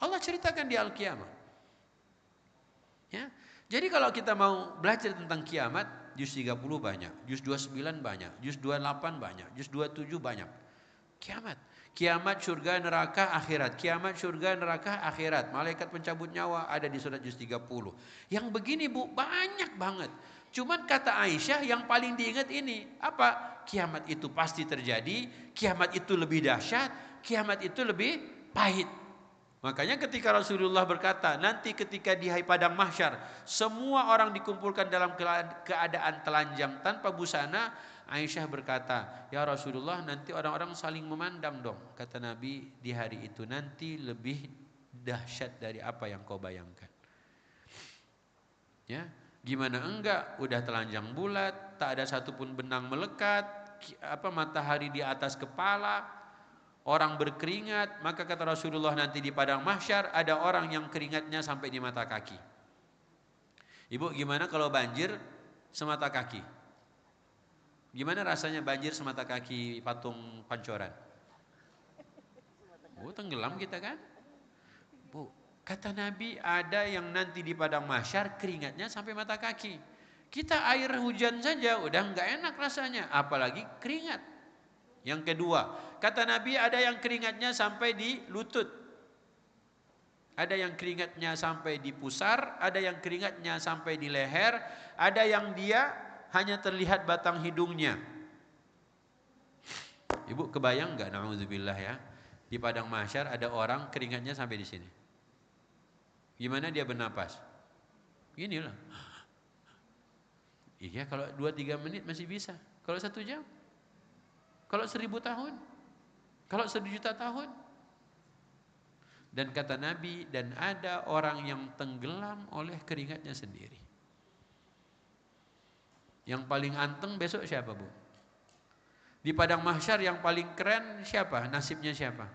Allah ceritakan di Al-Qiyamah. Ya. Jadi kalau kita mau belajar tentang kiamat, juz 30 banyak, juz 29 banyak, juz 28 banyak, juz 27 banyak. Kiamat. Kiamat, surga, neraka, akhirat. Kiamat, surga, neraka, akhirat. Malaikat pencabut nyawa ada di surat juz 30. Yang begini, Bu, banyak banget. Cuman kata Aisyah yang paling diingat ini. Apa? Kiamat itu pasti terjadi. Kiamat itu lebih dahsyat. Kiamat itu lebih pahit. Makanya ketika Rasulullah berkata, nanti ketika di padang mahsyar, semua orang dikumpulkan dalam keadaan telanjang tanpa busana, Aisyah berkata, ya Rasulullah, nanti orang-orang saling memandang dong. Kata Nabi, di hari itu nanti lebih dahsyat dari apa yang kau bayangkan. Ya, gimana enggak? Udah telanjang bulat, tak ada satupun benang melekat, matahari di atas kepala. Orang berkeringat, maka kata Rasulullah nanti di padang mahsyar ada orang yang keringatnya sampai di mata kaki. Ibu, gimana kalau banjir semata kaki? Gimana rasanya banjir semata kaki patung Pancoran? Bu, tenggelam kita kan? Bu, kata Nabi ada yang nanti di padang mahsyar keringatnya sampai mata kaki. Kita air hujan saja udah nggak enak rasanya, apalagi keringat. Yang kedua, kata Nabi ada yang keringatnya sampai di lutut. Ada yang keringatnya sampai di pusar, ada yang keringatnya sampai di leher, ada yang dia hanya terlihat batang hidungnya. Ibu kebayang enggak, na'udzubillah ya, di padang mahsyar ada orang keringatnya sampai di sini. Gimana dia bernapas? Ginilah. Iya, kalau 2-3 menit masih bisa. Kalau 1 jam? Kalau 1000 tahun? Kalau 1 juta tahun? Dan kata Nabi, dan ada orang yang tenggelam oleh keringatnya sendiri. Yang paling anteng besok siapa, Bu? Di padang mahsyar yang paling keren siapa? Nasibnya siapa?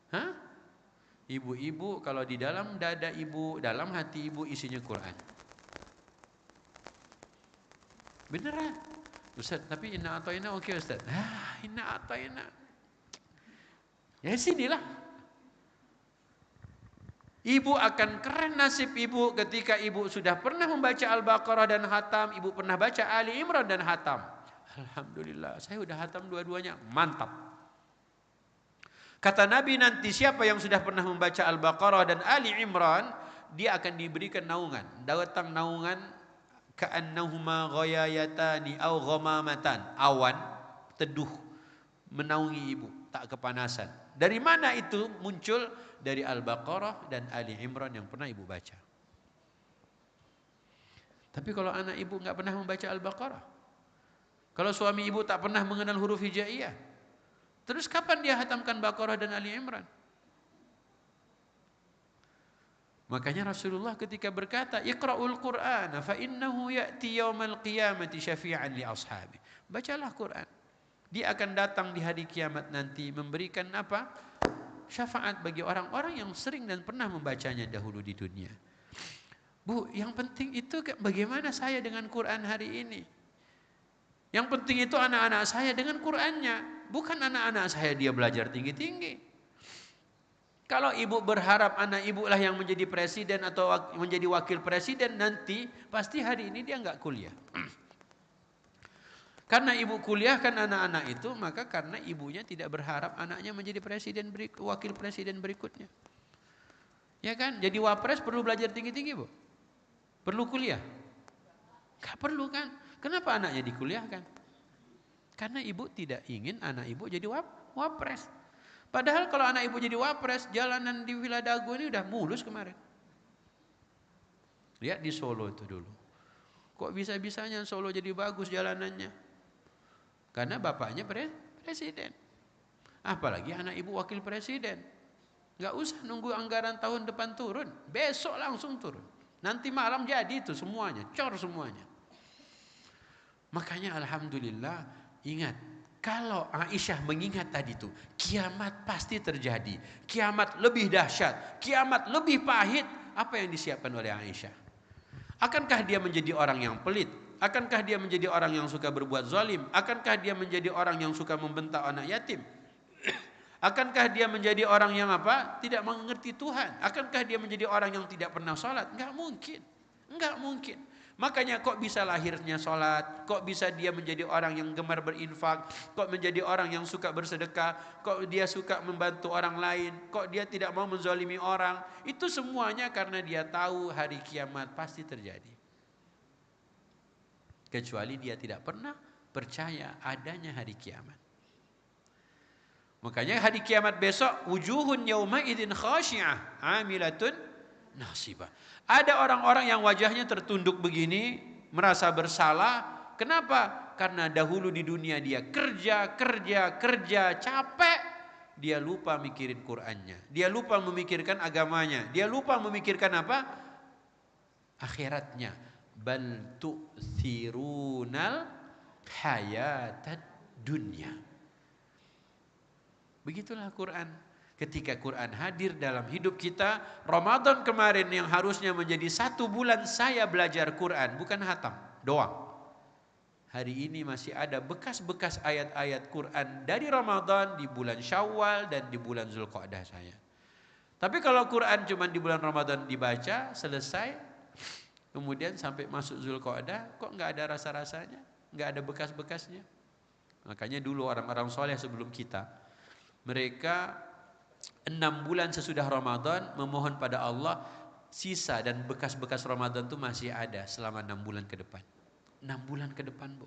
Hah? Ibu-ibu, kalau di dalam dada ibu, dalam hati ibu isinya Quran. Beneran. Ustaz, tapi inna atoina oke Ustaz. Inna atoina. Ya sinilah. Ibu akan keren nasib ibu ketika ibu sudah pernah membaca Al-Baqarah dan hatam, ibu pernah baca Ali Imran dan hatam. Alhamdulillah, saya udah hatam dua-duanya, mantap. Kata Nabi, nanti siapa yang sudah pernah membaca Al-Baqarah dan Ali Imran, dia akan diberikan naungan. Datang naungan ka'annahuma ghayayatani aw ghamamatan, awan teduh menaungi ibu, tak kepanasan. Dari mana itu muncul? Dari Al-Baqarah dan Ali Imran yang pernah ibu baca. Tapi kalau anak ibu nggak pernah membaca Al-Baqarah, kalau suami ibu tak pernah mengenal huruf hijaiyah, terus kapan dia hatamkan Baqarah dan Ali Imran? Makanya Rasulullah ketika berkata, "Iqra'ul Qur'ana fa innahu ya'ti yaumal qiyamati syafi'an li ashabi." Bacalah Quran. Dia akan datang di hari kiamat nanti memberikan apa? Syafaat bagi orang-orang yang sering dan pernah membacanya dahulu di dunia. Bu, yang penting itu bagaimana saya dengan Quran hari ini? Yang penting itu anak-anak saya dengan Qur'annya, bukan anak-anak saya dia belajar tinggi-tinggi. Kalau ibu berharap anak ibu lah yang menjadi presiden atau menjadi wakil presiden nanti, pasti hari ini dia nggak kuliah. Karena ibu kuliahkan anak-anak itu, maka karena ibunya tidak berharap anaknya menjadi presiden wakil presiden berikutnya. Ya kan? Jadi wapres perlu belajar tinggi-tinggi, Bu? Perlu kuliah? Nggak perlu kan? Kenapa anaknya dikuliahkan? Karena ibu tidak ingin anak ibu jadi wapres. Padahal kalau anak ibu jadi wapres, jalanan di Villa Dago ini udah mulus kemarin. Lihat di Solo itu dulu. Kok bisa-bisanya Solo jadi bagus jalanannya? Karena bapaknya presiden. Apalagi anak ibu wakil presiden. Gak usah nunggu anggaran tahun depan turun. Besok langsung turun. Nanti malam jadi itu semuanya. Cor semuanya. Makanya alhamdulillah, ingat, kalau Aisyah mengingat tadi itu, kiamat pasti terjadi. Kiamat lebih dahsyat, kiamat lebih pahit. Apa yang disiapkan oleh Aisyah? Akankah dia menjadi orang yang pelit? Akankah dia menjadi orang yang suka berbuat zalim? Akankah dia menjadi orang yang suka membentak anak yatim? Akankah dia menjadi orang yang apa? Tidak mengerti Tuhan? Akankah dia menjadi orang yang tidak pernah sholat? Enggak mungkin. Enggak mungkin. Makanya kok bisa lahirnya sholat, kok bisa dia menjadi orang yang gemar berinfak, kok menjadi orang yang suka bersedekah, kok dia suka membantu orang lain, kok dia tidak mau menzalimi orang. Itu semuanya karena dia tahu hari kiamat pasti terjadi. Kecuali dia tidak pernah percaya adanya hari kiamat. Makanya hari kiamat besok, wujuhun yauma idzin khashi'ah, 'amilatun nasibah. Ada orang-orang yang wajahnya tertunduk begini, merasa bersalah. Kenapa? Karena dahulu di dunia dia kerja, capek. Dia lupa mikirin Qur'annya. Dia lupa memikirkan agamanya. Dia lupa memikirkan apa? Akhiratnya. Bal tu'thirunal hayatad dunya. Begitulah Quran. Ketika Quran hadir dalam hidup kita, Ramadan kemarin yang harusnya menjadi 1 bulan saya belajar Quran, bukan hatam doang. Hari ini masih ada bekas-bekas ayat-ayat Quran dari Ramadan di bulan Syawal dan di bulan Zulqa'dah saya. Tapi kalau Quran cuma di bulan Ramadan dibaca, selesai, kemudian sampai masuk Zulqa'dah, kok nggak ada rasa-rasanya, nggak ada bekas-bekasnya. Makanya dulu orang-orang soleh sebelum kita, mereka 6 bulan sesudah Ramadan memohon pada Allah, sisa dan bekas-bekas Ramadan itu masih ada selama 6 bulan ke depan. 6 bulan ke depan, Bu.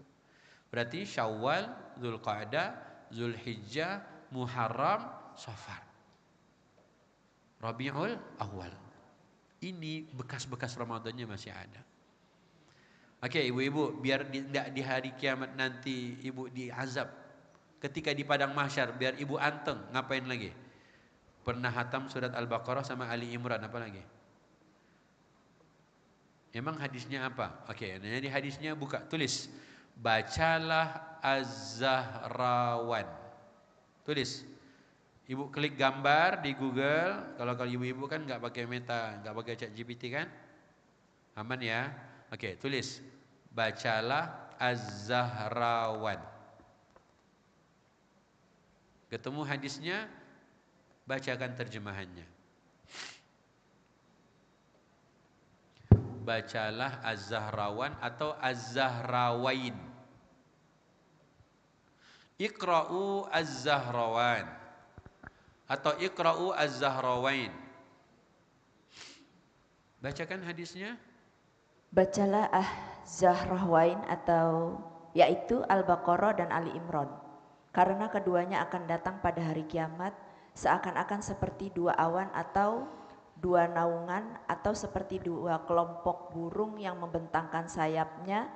Berarti Syawal, Zulqa'dah, Zulhijjah, Muharram, Safar, Rabiul Awal. Ini bekas-bekas Ramadannya masih ada. Oke, ibu-ibu, biar tidak di hari kiamat nanti ibu diazab. Ketika di padang mahsyar, biar ibu anteng, ngapain lagi? Pernah hatam surat Al-Baqarah sama Ali Imran, apa lagi? Emang hadisnya apa? Oke, jadi hadisnya buka, tulis. bacalah Az-Zahrawan. Tulis. Ibu klik gambar di Google. Kalau ibu-ibu kan nggak pakai Meta, nggak pakai ChatGPT kan? Aman ya? Oke, tulis. Bacalah Az-Zahrawan. Ketemu hadisnya, bacakan terjemahannya. Bacalah Az-Zahrawan atau Az-Zahrawain. Iqra'u Az-Zahrawan atau Iqra'u Az-Zahrawain. Bacakan hadisnya. Bacalah Az-Zahrawain atau yaitu Al-Baqarah dan Ali Imran. Karena keduanya akan datang pada hari kiamat seakan-akan seperti dua awan atau dua naungan atau seperti dua kelompok burung yang membentangkan sayapnya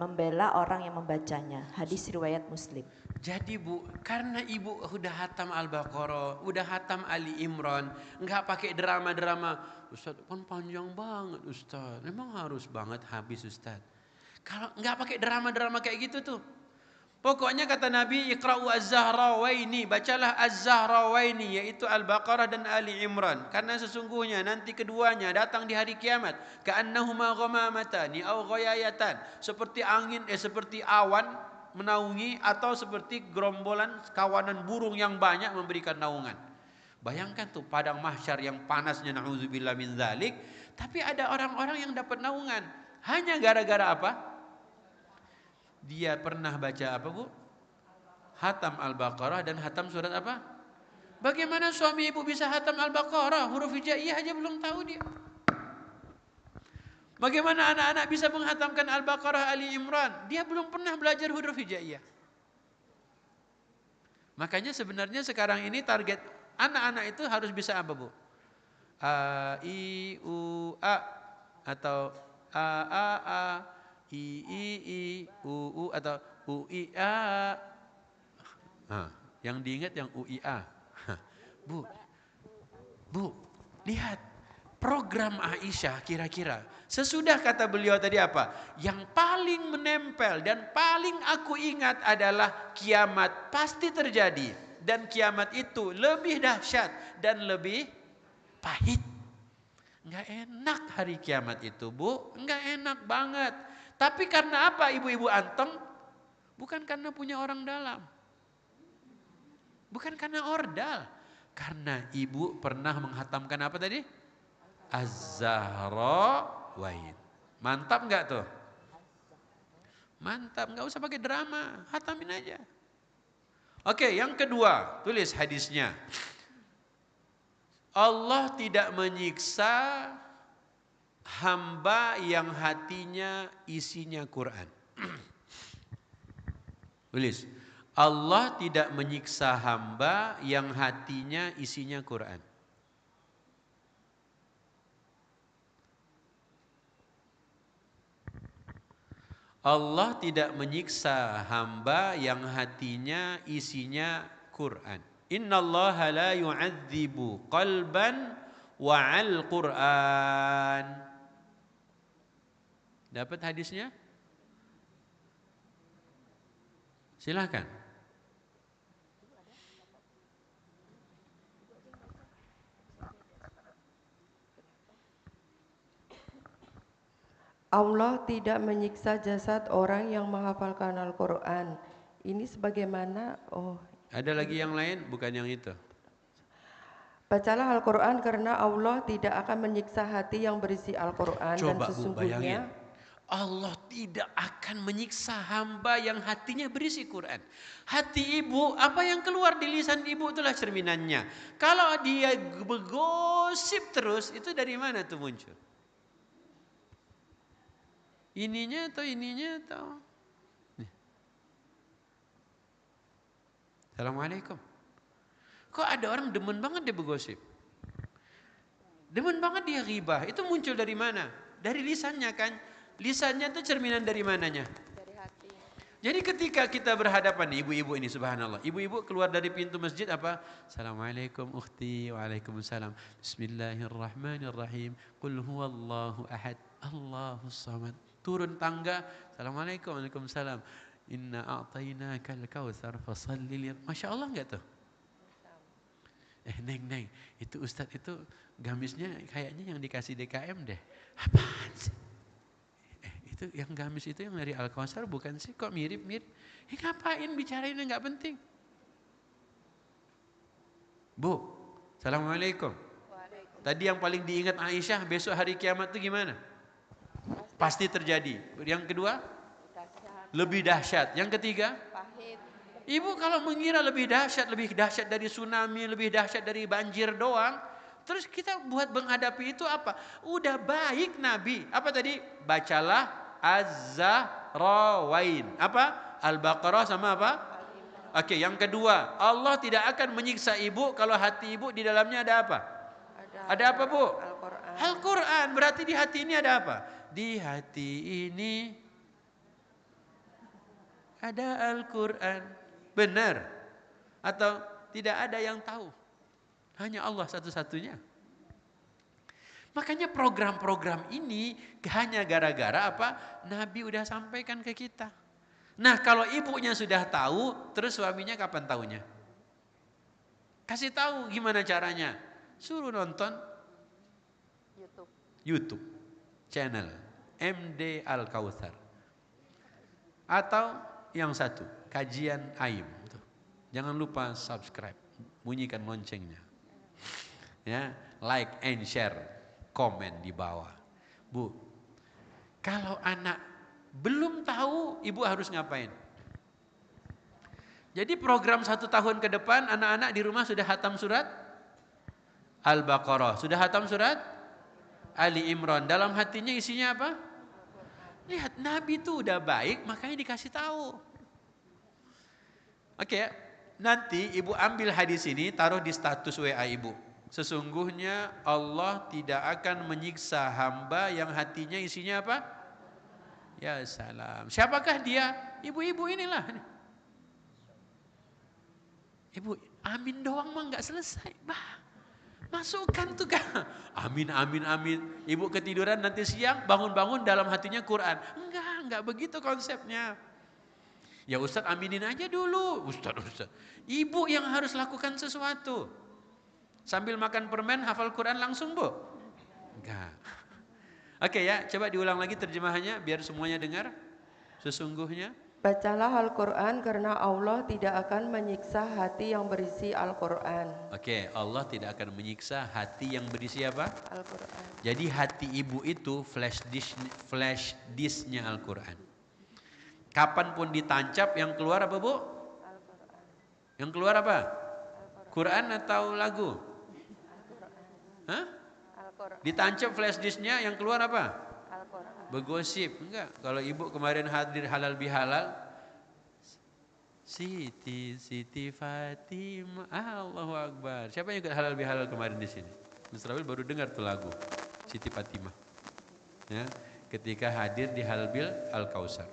membela orang yang membacanya. Hadis riwayat Muslim. Jadi Bu, karena ibu udah hatam Al-Baqarah, udah hatam Ali Imran, nggak pakai drama-drama. Ustaz, kan panjang banget Ustaz. Memang harus banget habis Ustaz. Kalau nggak pakai drama-drama kayak gitu tuh. Pokoknya kata Nabi, Iqra'u Az-Zahrawaini, bacalah Az-Zahrawaini, yaitu Al-Baqarah dan Ali Imran. Karena sesungguhnya nanti keduanya datang di hari kiamat. Ka'annahuma ghamamatani aw ghayayatan. Seperti angin, seperti awan menaungi atau seperti gerombolan kawanan burung yang banyak memberikan naungan. Bayangkan tuh padang mahsyar yang panasnya, na'udzubillah min dzalik. Tapi ada orang-orang yang dapat naungan. Hanya gara-gara apa? Dia pernah baca apa Bu? Hatam Al-Baqarah dan hatam surat apa? Bagaimana suami ibu bisa hatam Al-Baqarah? Huruf hijaiyah aja belum tahu dia. Bagaimana anak-anak bisa menghatamkan Al-Baqarah, Ali Imran? Dia belum pernah belajar huruf hijaiyah. Makanya sebenarnya sekarang ini target anak-anak itu harus bisa apa Bu? A, I, U, A atau A, I, U, atau U, I, A. Yang diingat yang U, I, A. Bu, lihat program Aisyah kira-kira. Sesudah kata beliau tadi apa? Yang paling menempel dan paling aku ingat adalah kiamat pasti terjadi. Dan kiamat itu lebih dahsyat dan lebih pahit. Enggak enak hari kiamat itu Bu. Enggak enak banget. Tapi karena apa ibu-ibu anteng? Bukan karena punya orang dalam. Bukan karena ordal. Karena ibu pernah menghatamkan apa tadi? Az-Zahrawain. Mantap enggak tuh? Mantap, enggak usah pakai drama. Hatamin aja. Oke, yang kedua, tulis hadisnya. Allah tidak menyiksa hamba yang hatinya isinya Quran. Tulis, Allah tidak menyiksa hamba yang hatinya isinya Quran. Allah tidak menyiksa hamba yang hatinya isinya Quran. Innallaha la yu'adzibu qalban wa'al Quran. Dapat hadisnya? Silakan. Allah tidak menyiksa jasad orang yang menghafalkan Al-Quran. Ini sebagaimana, Ada lagi yang lain, bukan yang itu. bacalah Al-Quran karena Allah tidak akan menyiksa hati yang berisi Al-Quran. Dan Coba Bu sesungguhnya bayangin, Allah tidak akan menyiksa hamba yang hatinya berisi Quran. Hati ibu, apa yang keluar di lisan ibu itulah cerminannya. Kalau dia bergosip terus, itu dari mana tuh muncul? Ininya atau ininya atau nih. Assalamualaikum. Kok ada orang demen banget dia bergosip? Demen banget dia ghibah. Itu muncul dari mana? Dari lisannya kan. Lisannya itu cerminan dari mananya? Dari hati. Jadi ketika kita berhadapan ibu-ibu ini, subhanallah. Ibu-ibu keluar dari pintu masjid apa? Assalamualaikum ukhti. Waalaikumsalam. Bismillahirrahmanirrahim. Qul huwallahu ahad. Allahus samad. turun tangga, Assalamualaikum, Waalaikumsalam. Inna a'tainakal kautsar fasalli li. Masya Allah enggak tuh? Neng, itu Ustadz itu gamisnya kayaknya yang dikasih DKM deh. Apaan sih? Itu yang gamis itu yang dari Al-Kautsar bukan sih? Kok mirip-mirip? Ngapain bicarain yang nggak penting? Bu, Assalamualaikum. Tadi yang paling diingat Aisyah besok hari kiamat itu gimana? Pasti terjadi. Yang kedua? Lebih dahsyat. Yang ketiga? Ibu kalau mengira lebih dahsyat dari tsunami, lebih dahsyat dari banjir doang, terus kita buat menghadapi itu apa? Udah baik Nabi. Apa tadi? Bacalah Az-Zahrawain. Apa? Al-Baqarah sama apa? Oke, yang kedua, Allah tidak akan menyiksa ibu kalau hati ibu di dalamnya ada apa? Ada apa, Bu? Al-Quran. Al-Quran. Berarti di hati ini ada apa? Di hati ini ada Al-Quran. Benar? Atau tidak ada yang tahu? Hanya Allah satu-satunya. Makanya program-program ini hanya gara-gara apa? Nabi udah sampaikan ke kita. Nah, kalau ibunya sudah tahu, terus suaminya kapan tahunya? Kasih tahu gimana caranya? Suruh nonton YouTube channel MD Al-Kautsar. Atau yang satu, kajian Aim. Jangan lupa subscribe, bunyikan loncengnya. Ya, like and share, komen di bawah. Bu, kalau anak belum tahu, ibu harus ngapain? Jadi program 1 tahun ke depan, anak-anak di rumah sudah hatam surat Al-Baqarah, sudah hatam surat Ali Imran. Dalam hatinya isinya apa? Lihat, Nabi itu udah baik, makanya dikasih tahu. Oke, nanti ibu ambil hadis ini, taruh di status WA ibu. Sesungguhnya Allah tidak akan menyiksa hamba yang hatinya isinya apa? Ya salam. Siapakah dia? Ibu-ibu inilah. Ibu, amin doang mah nggak selesai. Bah, masukkan tuh kan. Amin, amin, amin. Ibu ketiduran nanti siang, bangun-bangun dalam hatinya Quran. Enggak begitu konsepnya. Ya Ustadz aminin aja dulu. Ustadz. Ibu yang harus lakukan sesuatu. Sambil makan permen, hafal Quran langsung, Bu? Enggak. Oke ya, coba diulang lagi terjemahannya biar semuanya dengar. Sesungguhnya Bacalah Al-Quran karena Allah tidak akan menyiksa hati yang berisi Al-Quran. Oke, Allah tidak akan menyiksa hati yang berisi apa? Al-Quran. Jadi hati ibu itu flash disknya Al-Quran. Kapanpun ditancap yang keluar apa, Bu? Al-Quran. Yang keluar apa? Quran atau lagu? Hah? Al-Quran. Ditancap flash disknya yang keluar apa? Al-Quran. Begosip. Enggak. Kalau ibu kemarin hadir halal bihalal, Siti Fatimah, Allahu Akbar. Siapa yang ikut halal bihalal kemarin di sini? Musrawil baru dengar tuh lagu Siti Fatimah. Ya, ketika hadir di Halbil Al-Kautsar.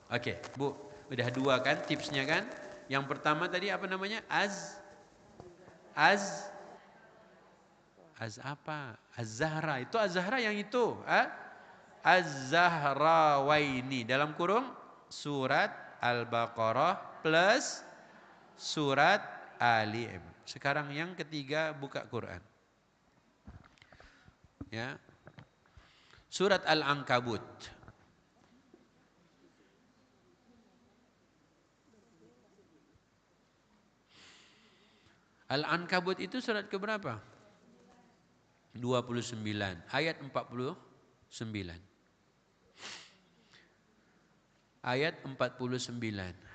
Oke, Bu, udah 2 kan tipsnya kan? Yang pertama tadi apa namanya? Apa? Az-Zahra. Itu Az-Zahra yang itu, Az-Zahrawaini dalam kurung surat Al-Baqarah plus surat Ali Imran. Sekarang yang ketiga buka Quran. Ya. Surat Al-Ankabut. Al-Ankabut itu surat keberapa? 29 ayat 49. Ayat 49.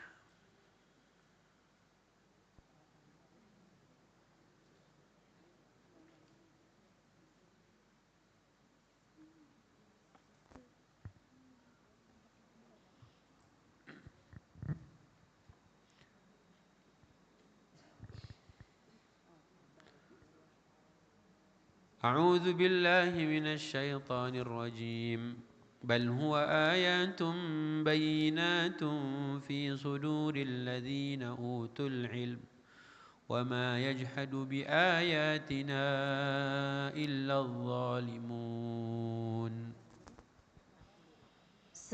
أعوذ بالله من الشيطان الرجيم بل هو آيات بينات في صدور الذين أوتوا العلم وما يجحد بآياتنا إلا الظالمون.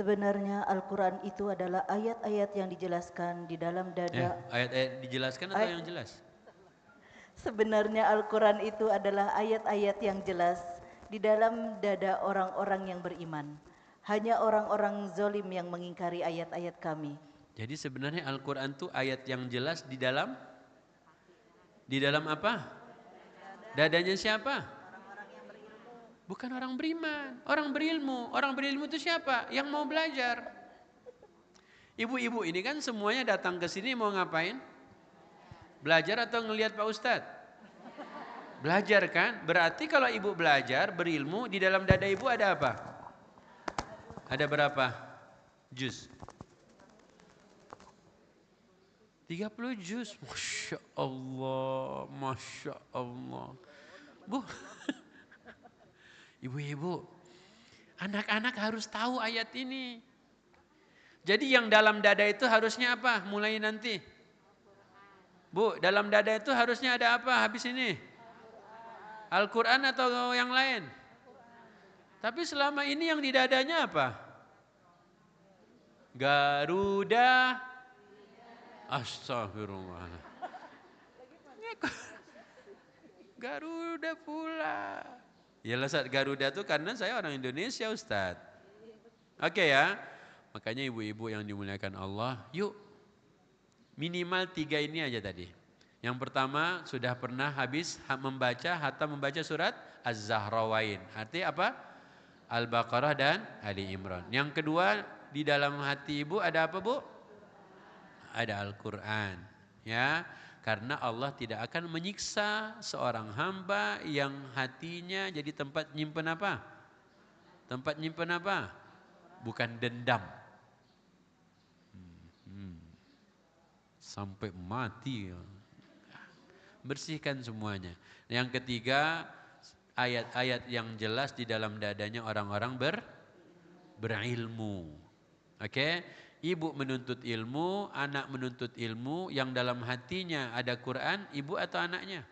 Sebenarnya Al-Quran itu adalah ayat-ayat yang dijelaskan di dalam dada. Ayat-ayat dijelaskan atau yang jelas? Sebenarnya Al-Quran itu adalah ayat-ayat yang jelas di dalam dada orang-orang yang beriman. Hanya orang-orang zolim yang mengingkari ayat-ayat kami. Jadi sebenarnya Al-Quran itu ayat yang jelas di dalam apa? Dadanya siapa? Bukan orang beriman, orang berilmu. Orang berilmu itu siapa? Yang mau belajar. Ibu-ibu ini kan semuanya datang ke sini mau ngapain? Belajar atau ngelihat Pak Ustadz? Belajar kan? Berarti kalau ibu belajar, berilmu, di dalam dada ibu ada apa? Ada berapa juz? 30 juz. Masya Allah, Masya Allah. Bu, ibu-ibu, anak-anak harus tahu ayat ini. Jadi yang dalam dada itu harusnya apa? Mulai nanti. Bu, dalam dada itu harusnya ada apa habis ini? Al-Quran atau yang lain? Tapi selama ini yang di dadanya apa? Garuda. Astagfirullah. Garuda pula. Ya Ustaz, Garuda itu karena saya orang Indonesia Ustaz. Oke ya. Makanya ibu-ibu yang dimuliakan Allah, yuk minimal 3 ini aja tadi. Yang pertama sudah pernah habis membaca surat Az-Zahrawain. Artinya apa? Al-Baqarah dan Ali Imran. Yang kedua di dalam hati ibu ada apa bu? Ada Al-Quran. Ya. Karena Allah tidak akan menyiksa seorang hamba yang hatinya jadi tempat nyimpen apa? Tempat nyimpen apa? Bukan dendam. Sampai mati. Bersihkan semuanya. Yang ketiga, ayat-ayat yang jelas di dalam dadanya orang-orang berilmu. Oke? Ibu menuntut ilmu, anak menuntut ilmu, yang dalam hatinya ada Quran, ibu atau anaknya?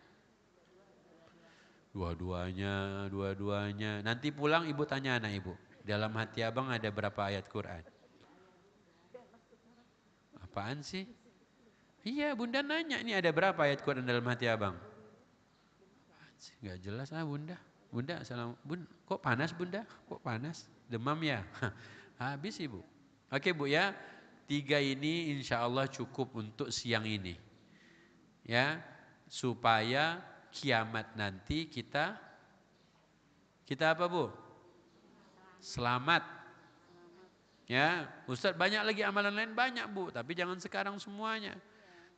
Dua-duanya. Nanti pulang ibu tanya anak ibu, dalam hati abang ada berapa ayat Quran? Apaan sih? Iya, bunda nanya, ini ada berapa ayat Quran dalam hati abang? Gak jelas bunda. Bunda, kok panas bunda? Kok panas? Demam ya? Habis ibu. Oke bu ya, 3 ini insya Allah cukup untuk siang ini. Ya, supaya kiamat nanti kita apa bu? Selamat. Ya, Ustadz banyak lagi amalan lain banyak bu, tapi jangan sekarang semuanya.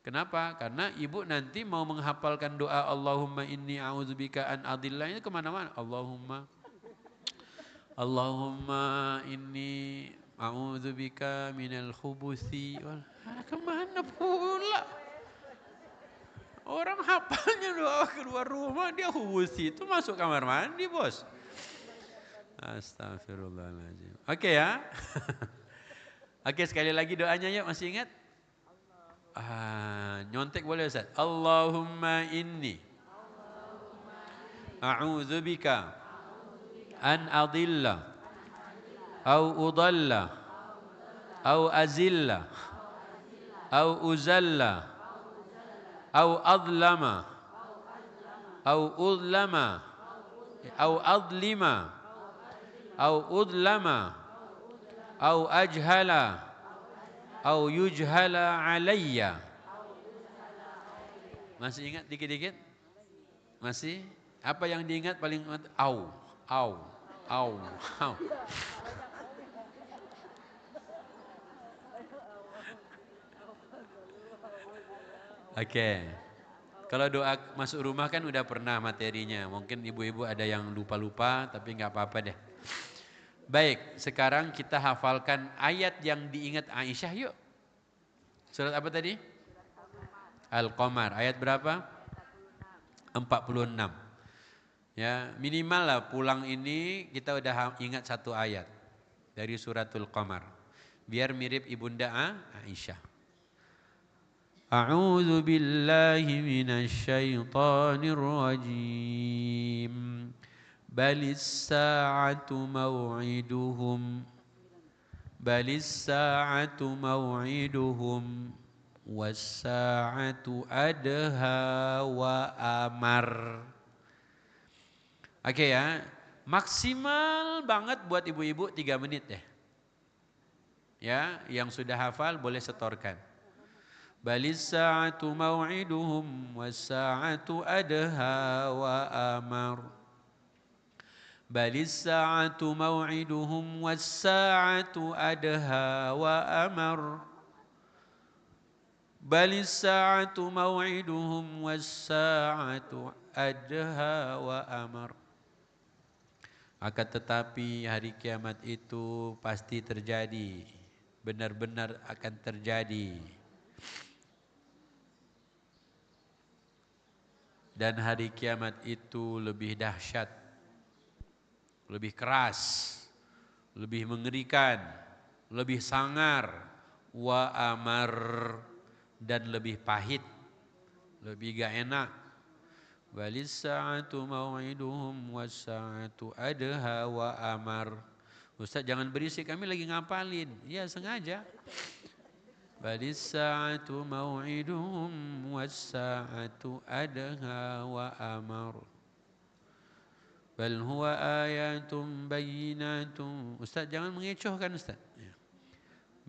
Kenapa? Karena ibu nanti mau menghafalkan doa Allahumma inni a'udzubika an adillah ini kemana-mana. Allahumma inni a'udzubika minal khubuthi. Kemana pula? Orang hafalnya doa keluar rumah dia khubuthi itu masuk kamar mandi bos. Astagfirullahaladzim. Oke ya. Oke sekali lagi doanya ya, masih ingat? Nyontek boleh Ustaz. Allahumma inni a'udzubika an adilla au udalla au azilla au uzalla au adlama au udlama au adlima au udlama au ajhala au yujhala alayya. Masih ingat dikit-dikit? Masih? Apa yang diingat paling au. Oke. Kalau doa masuk rumah kan udah pernah materinya. Mungkin ibu-ibu ada yang lupa-lupa tapi nggak apa-apa deh. Baik, sekarang kita hafalkan ayat yang diingat Aisyah yuk. Surat apa tadi? Al-Qamar. Ayat berapa? 46. Ya, minimal lah pulang ini kita udah ingat 1 ayat dari suratul Qamar. Biar mirip ibunda Aisyah. A'udzu billahi minasy syaithanir rajim. Balis sa'atu maw'iduhum Balis sa'atu maw'iduhum was-sa'atu adha wa amar. Oke ya, maksimal banget buat ibu-ibu 3 menit deh. Ya, yang sudah hafal boleh setorkan. Balis sa'atu maw'iduhum was-sa'atu adha wa amar. Balis sa'atu maw'iduhum was-sa'atu adha wa amar. Balis sa'atu maw'iduhum was-sa'atu adha wa amar. Akan tetapi hari kiamat itu pasti terjadi, benar-benar akan terjadi. Dan hari kiamat itu lebih dahsyat, lebih keras, lebih mengerikan, lebih sangar, wa amar, dan lebih pahit, lebih gak enak. Balis sa'atu maw'iduhum was sa'atu adha wa amar. Ustaz jangan berisik, kami lagi ngapalin. Ya sengaja. Balis sa'atu maw'iduhum was sa'atu adha wa amar. Bal huwa ayatun bayyinatun. Ustaz jangan mengecohkan Ustaz.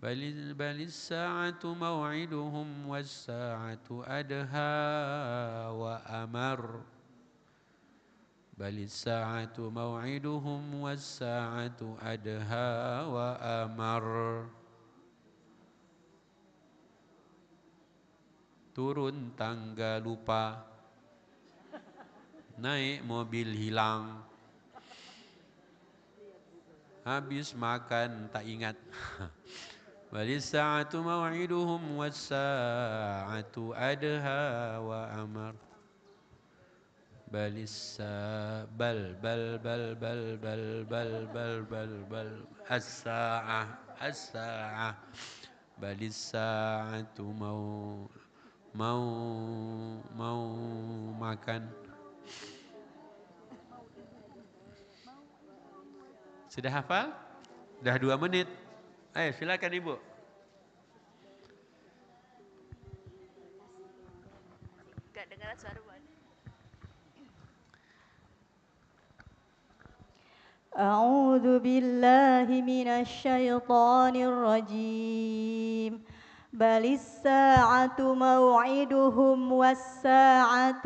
Balis sa'atu maw'iduhum was sa'atu adha wa amar. Balis sa'atu maw'iduhum was sa'atu adha wa amar. Turun tangga lupa, naik mobil hilang, habis makan tak ingat. Balis sa'atu maw'iduhum was sa'atu adha wa amar. Balis bal as-sa'ah as-sa'ah. Balis sa'atu mau makan. Sudah hafal? Sudah 2 menit. Ayo silakan Ibu. Enggak dengar suara Bu. أعوذ بالله من الشيطان الرجيم بل الساعة موعدهم والساعة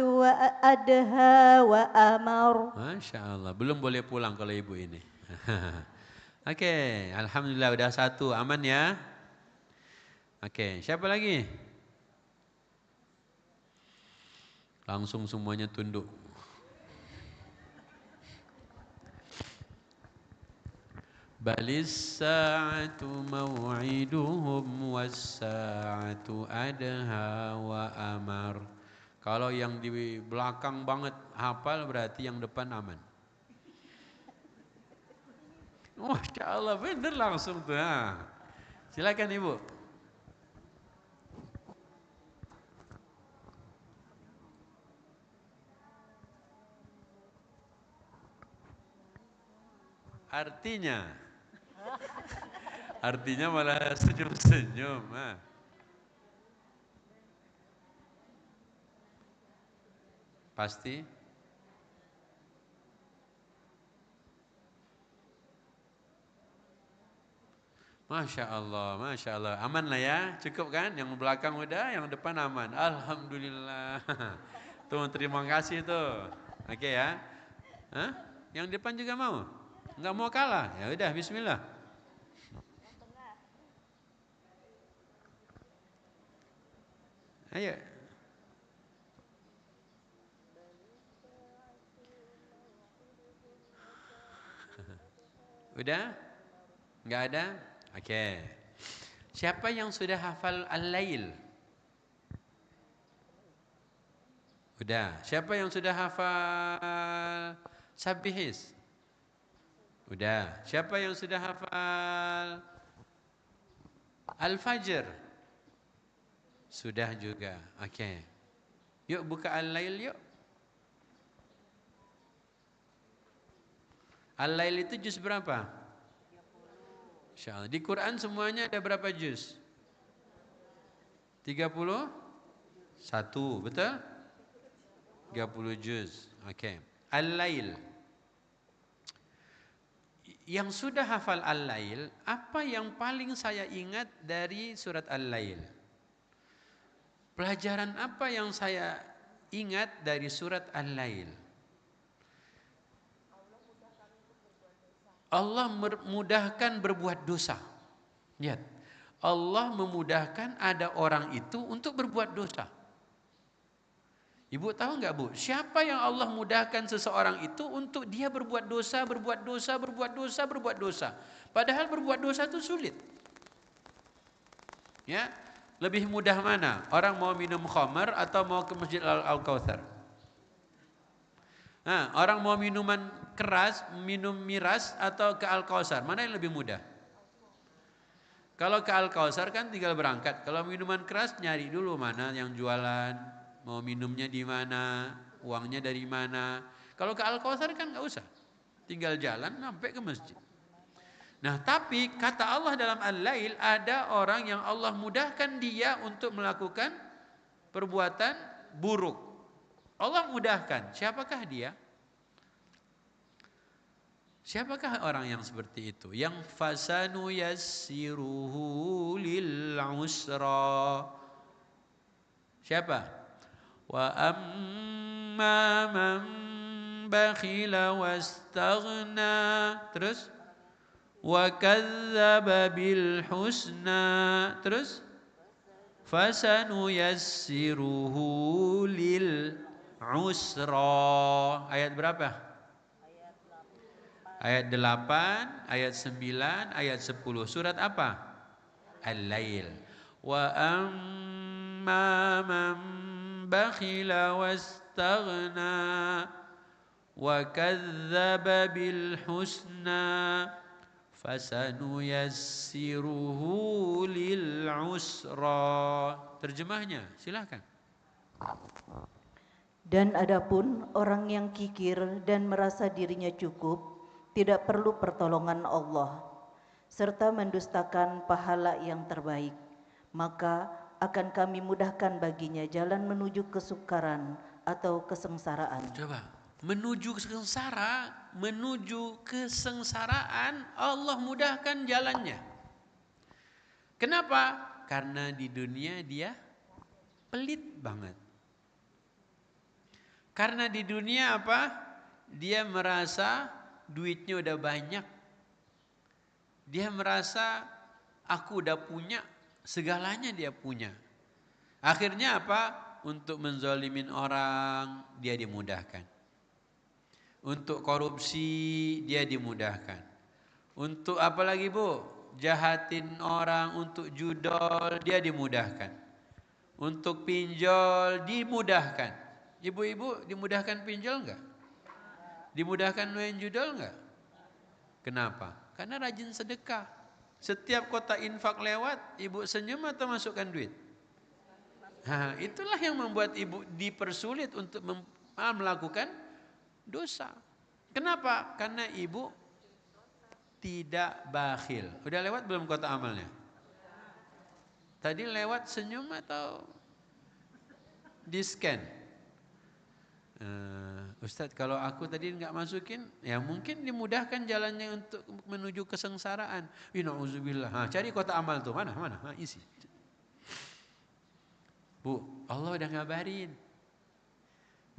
أدهى وأمر. Masya Allah, belum boleh pulang kalau ibu ini. Oke, alhamdulillah udah 1, aman ya. Oke, siapa lagi? Langsung semuanya tunduk. Balis sa'atu maw'iduhum was sa'atu adha wa amar. Kalau yang di belakang banget hafal berarti yang depan aman. Masya Allah, bener langsung tuh. Silakan Ibu. Artinya malah senyum-senyum. Pasti? Masya Allah. Aman lah ya, cukup kan? Yang belakang udah, yang depan aman. Alhamdulillah. Tuh, terima kasih tuh. Oke ya. Hah? Yang depan juga mau? Enggak mau kalah? Ya udah, bismillah. Ayo. Udah? Enggak ada? Oke. Siapa yang sudah hafal Al-Lail? Udah. Siapa yang sudah hafal Sabbihis? Udah. Siapa yang sudah hafal Al-Fajr? Sudah juga. Oke. Yuk buka Al-Lail yuk. Al-Lail itu juz berapa? Insyaallah. Di Quran semuanya ada berapa juz? 31, betul? 30 juz. Okey. Al-Lail. Yang sudah hafal Al-Lail, apa yang paling saya ingat dari surat Al-Lail? Pelajaran apa yang saya ingat dari surat Al-Lail? Allah memudahkan berbuat dosa. Lihat, Allah memudahkan ada orang itu untuk berbuat dosa. Ibu tahu enggak, Bu? Siapa yang Allah mudahkan seseorang itu untuk dia berbuat dosa, berbuat dosa, berbuat dosa, berbuat dosa. Padahal berbuat dosa itu sulit. Ya, lebih mudah mana? Orang mau minum khamar atau mau ke Masjid Al-Kautsar? Nah, orang mau minuman keras, minum miras atau ke Al-Kautsar, mana yang lebih mudah? Kalau ke Al-Kautsar kan tinggal berangkat. Kalau minuman keras nyari dulu mana yang jualan, mau minumnya di mana, uangnya dari mana. Kalau ke Al-Kautsar kan nggak usah, tinggal jalan sampai ke masjid. Nah, tapi kata Allah dalam Al-Lail, ada orang yang Allah mudahkan dia untuk melakukan perbuatan buruk. Allah mudahkan. Siapakah dia? Siapakah orang yang seperti itu? Yang fasanu yassiruhu lil usra. Siapa? Wa amma man bakhila wastaghna. Terus wa kadzdzaba bil husna. Terus fasanu yassiruhu lil usra. Ayat berapa? Ayat 8, ayat 9, ayat 10. Surat apa? Al-Lail. Wa amma man bakhila wastaghna wa kadzdzaba bil husna fasanuyassiruhu lil usra. Terjemahnya, silakan. Dan adapun orang yang kikir dan merasa dirinya cukup, tidak perlu pertolongan Allah, serta mendustakan pahala yang terbaik, maka akan kami mudahkan baginya jalan menuju kesukaran atau kesengsaraan. Coba, menuju kesengsaraan Allah mudahkan jalannya. Kenapa? Karena di dunia dia pelit banget. Karena di dunia apa? Dia merasa duitnya udah banyak. Dia merasa aku udah punya, segalanya dia punya. Akhirnya apa? Untuk menzalimin orang dia dimudahkan. Untuk korupsi dia dimudahkan. Untuk apa lagi, Bu? Jahatin orang, untuk judol dia dimudahkan. Untuk pinjol dimudahkan. Ibu-ibu dimudahkan pinjol enggak? Dimudahkan main judol enggak? Kenapa? Karena rajin sedekah. Setiap kota infak lewat, ibu senyum atau masukkan duit? Nah, itulah yang membuat ibu dipersulit untuk melakukan dosa. Kenapa? Karena ibu tidak bakhil. Udah lewat belum kota amalnya? Tadi lewat senyum atau di scan? Ustadz, kalau aku tadi nggak masukin, ya mungkin dimudahkan jalannya untuk menuju kesengsaraan. Na'udzubillah. Cari kota amal tuh, mana? Isi. Bu, Allah udah ngabarin.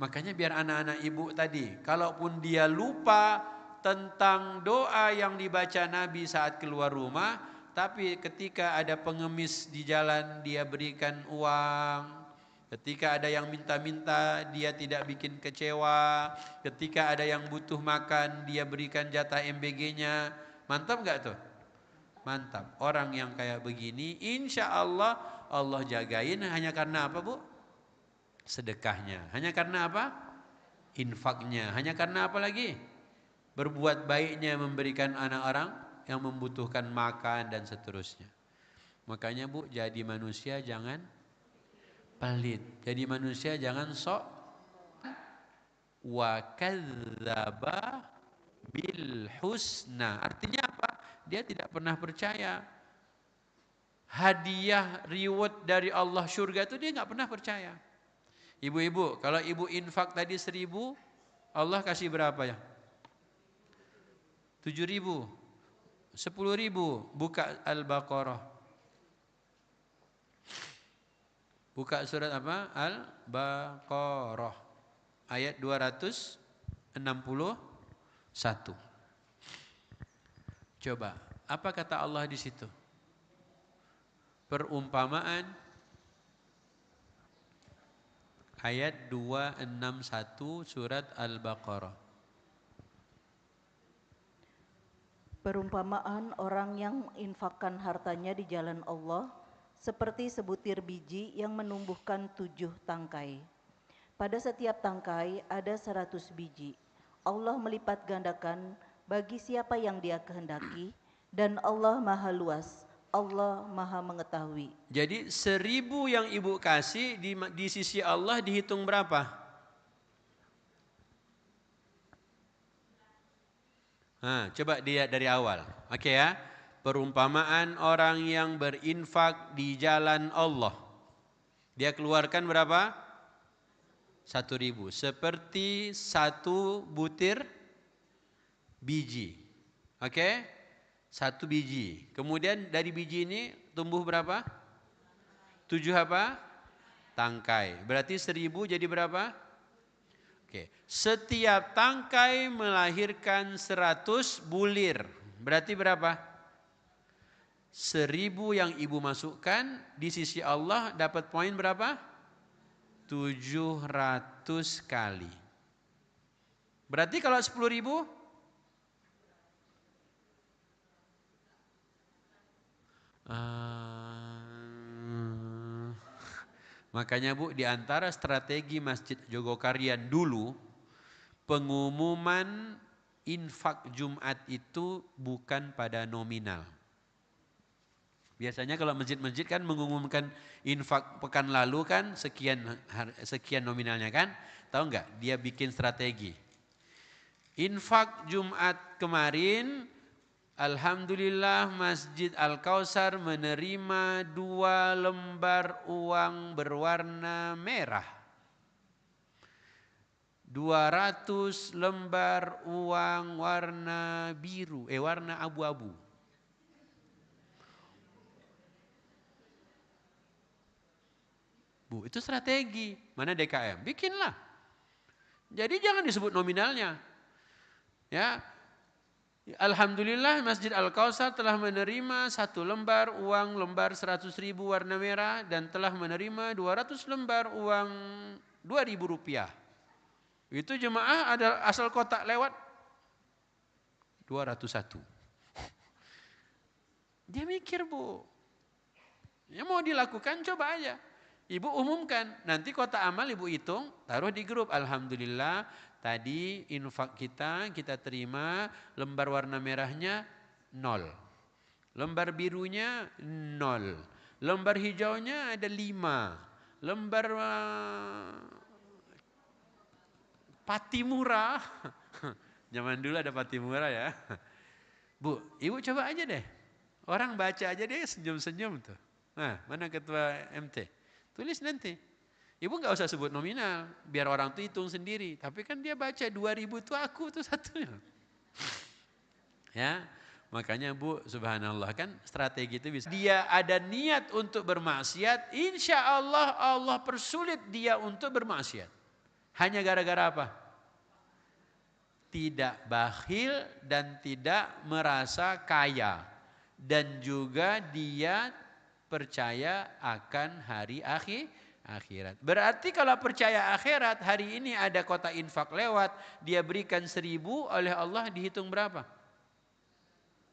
Makanya biar anak-anak ibu tadi, kalaupun dia lupa tentang doa yang dibaca Nabi saat keluar rumah, tapi ketika ada pengemis di jalan dia berikan uang. Ketika ada yang minta-minta, dia tidak bikin kecewa. Ketika ada yang butuh makan, dia berikan jatah MBG-nya. Mantap gak tuh? Mantap. Orang yang kayak begini, insya Allah, Allah jagain hanya karena apa, Bu? Sedekahnya. Hanya karena apa? Infaknya. Hanya karena apa lagi? Berbuat baiknya, memberikan anak orang yang membutuhkan makan dan seterusnya. Makanya, Bu, jadi manusia jangan pelit. Jadi manusia jangan sok. Wa kadzdzaba bil husna. Artinya apa? dia tidak pernah percaya. Hadiah, reward dari Allah surga itu dia nggak pernah percaya. Ibu-ibu, kalau ibu infak tadi 1.000, Allah kasih berapa ya? 7.000, 10.000. Buka Al-Baqarah. Buka surat apa? Al-Baqarah. Ayat 261. Coba, apa kata Allah di situ? Perumpamaan ayat 261 surat Al-Baqarah. Perumpamaan orang yang infakkan hartanya di jalan Allah seperti sebutir biji yang menumbuhkan 7 tangkai. Pada setiap tangkai ada 100 biji. Allah melipat gandakan bagi siapa yang Dia kehendaki, dan Allah Maha Luas, Allah Maha Mengetahui. Jadi 1.000 yang ibu kasih di sisi Allah dihitung berapa? Coba dia dari awal. Oke ya. Perumpamaan orang yang berinfak di jalan Allah. Dia keluarkan berapa? 1.000. Seperti 1 butir biji. Oke? 1 biji. Kemudian dari biji ini tumbuh berapa? 7 apa? Tangkai. Berarti 1.000 jadi berapa? Oke. Setiap tangkai melahirkan 100 bulir. Berarti berapa? 1.000 yang ibu masukkan di sisi Allah dapat poin berapa? 700 kali. Berarti kalau 10.000? Makanya Bu, di antara strategi Masjid Jogokarian dulu, pengumuman infak Jumat itu bukan pada nominal. Biasanya kalau masjid-masjid kan mengumumkan infak pekan lalu kan sekian nominalnya kan. Tahu enggak? Dia bikin strategi. Infak Jumat kemarin, alhamdulillah Masjid Al-Kausar menerima 2 lembar uang berwarna merah. 200 lembar uang warna biru, warna abu-abu. Bu, itu strategi. Mana DKM? Bikinlah. Jadi jangan disebut nominalnya. Ya. Alhamdulillah Masjid Al-Kausar telah menerima 1 lembar uang lembar 100.000 warna merah dan telah menerima 200 lembar uang 2.000 rupiah. Itu jemaah ada asal kotak lewat 201. Dia mikir Bu. Ya mau dilakukan coba aja. Ibu umumkan, nanti kotak amal ibu hitung, taruh di grup. Alhamdulillah tadi infak kita terima lembar warna merahnya 0. Lembar birunya 0. Lembar hijaunya ada 5. Lembar pati murah. Zaman dulu ada pati murah ya. Bu, ibu coba aja deh. Orang baca aja deh senyum-senyum tuh. Nah, mana ketua MT? Tulis nanti. Ibu nggak usah sebut nominal, biar orang tuh hitung sendiri. Tapi kan dia baca 2.000 itu aku tuh satunya. Ya, makanya Bu, subhanallah kan strategi itu bisa. Dia ada niat untuk bermaksiat, insya Allah Allah persulit dia untuk bermaksiat. Hanya gara-gara apa? Tidak bakhil dan tidak merasa kaya. Dan juga dia percaya akan hari akhirat. Berarti kalau percaya akhirat, hari ini ada kotak infak lewat, dia berikan 1.000, oleh Allah dihitung berapa?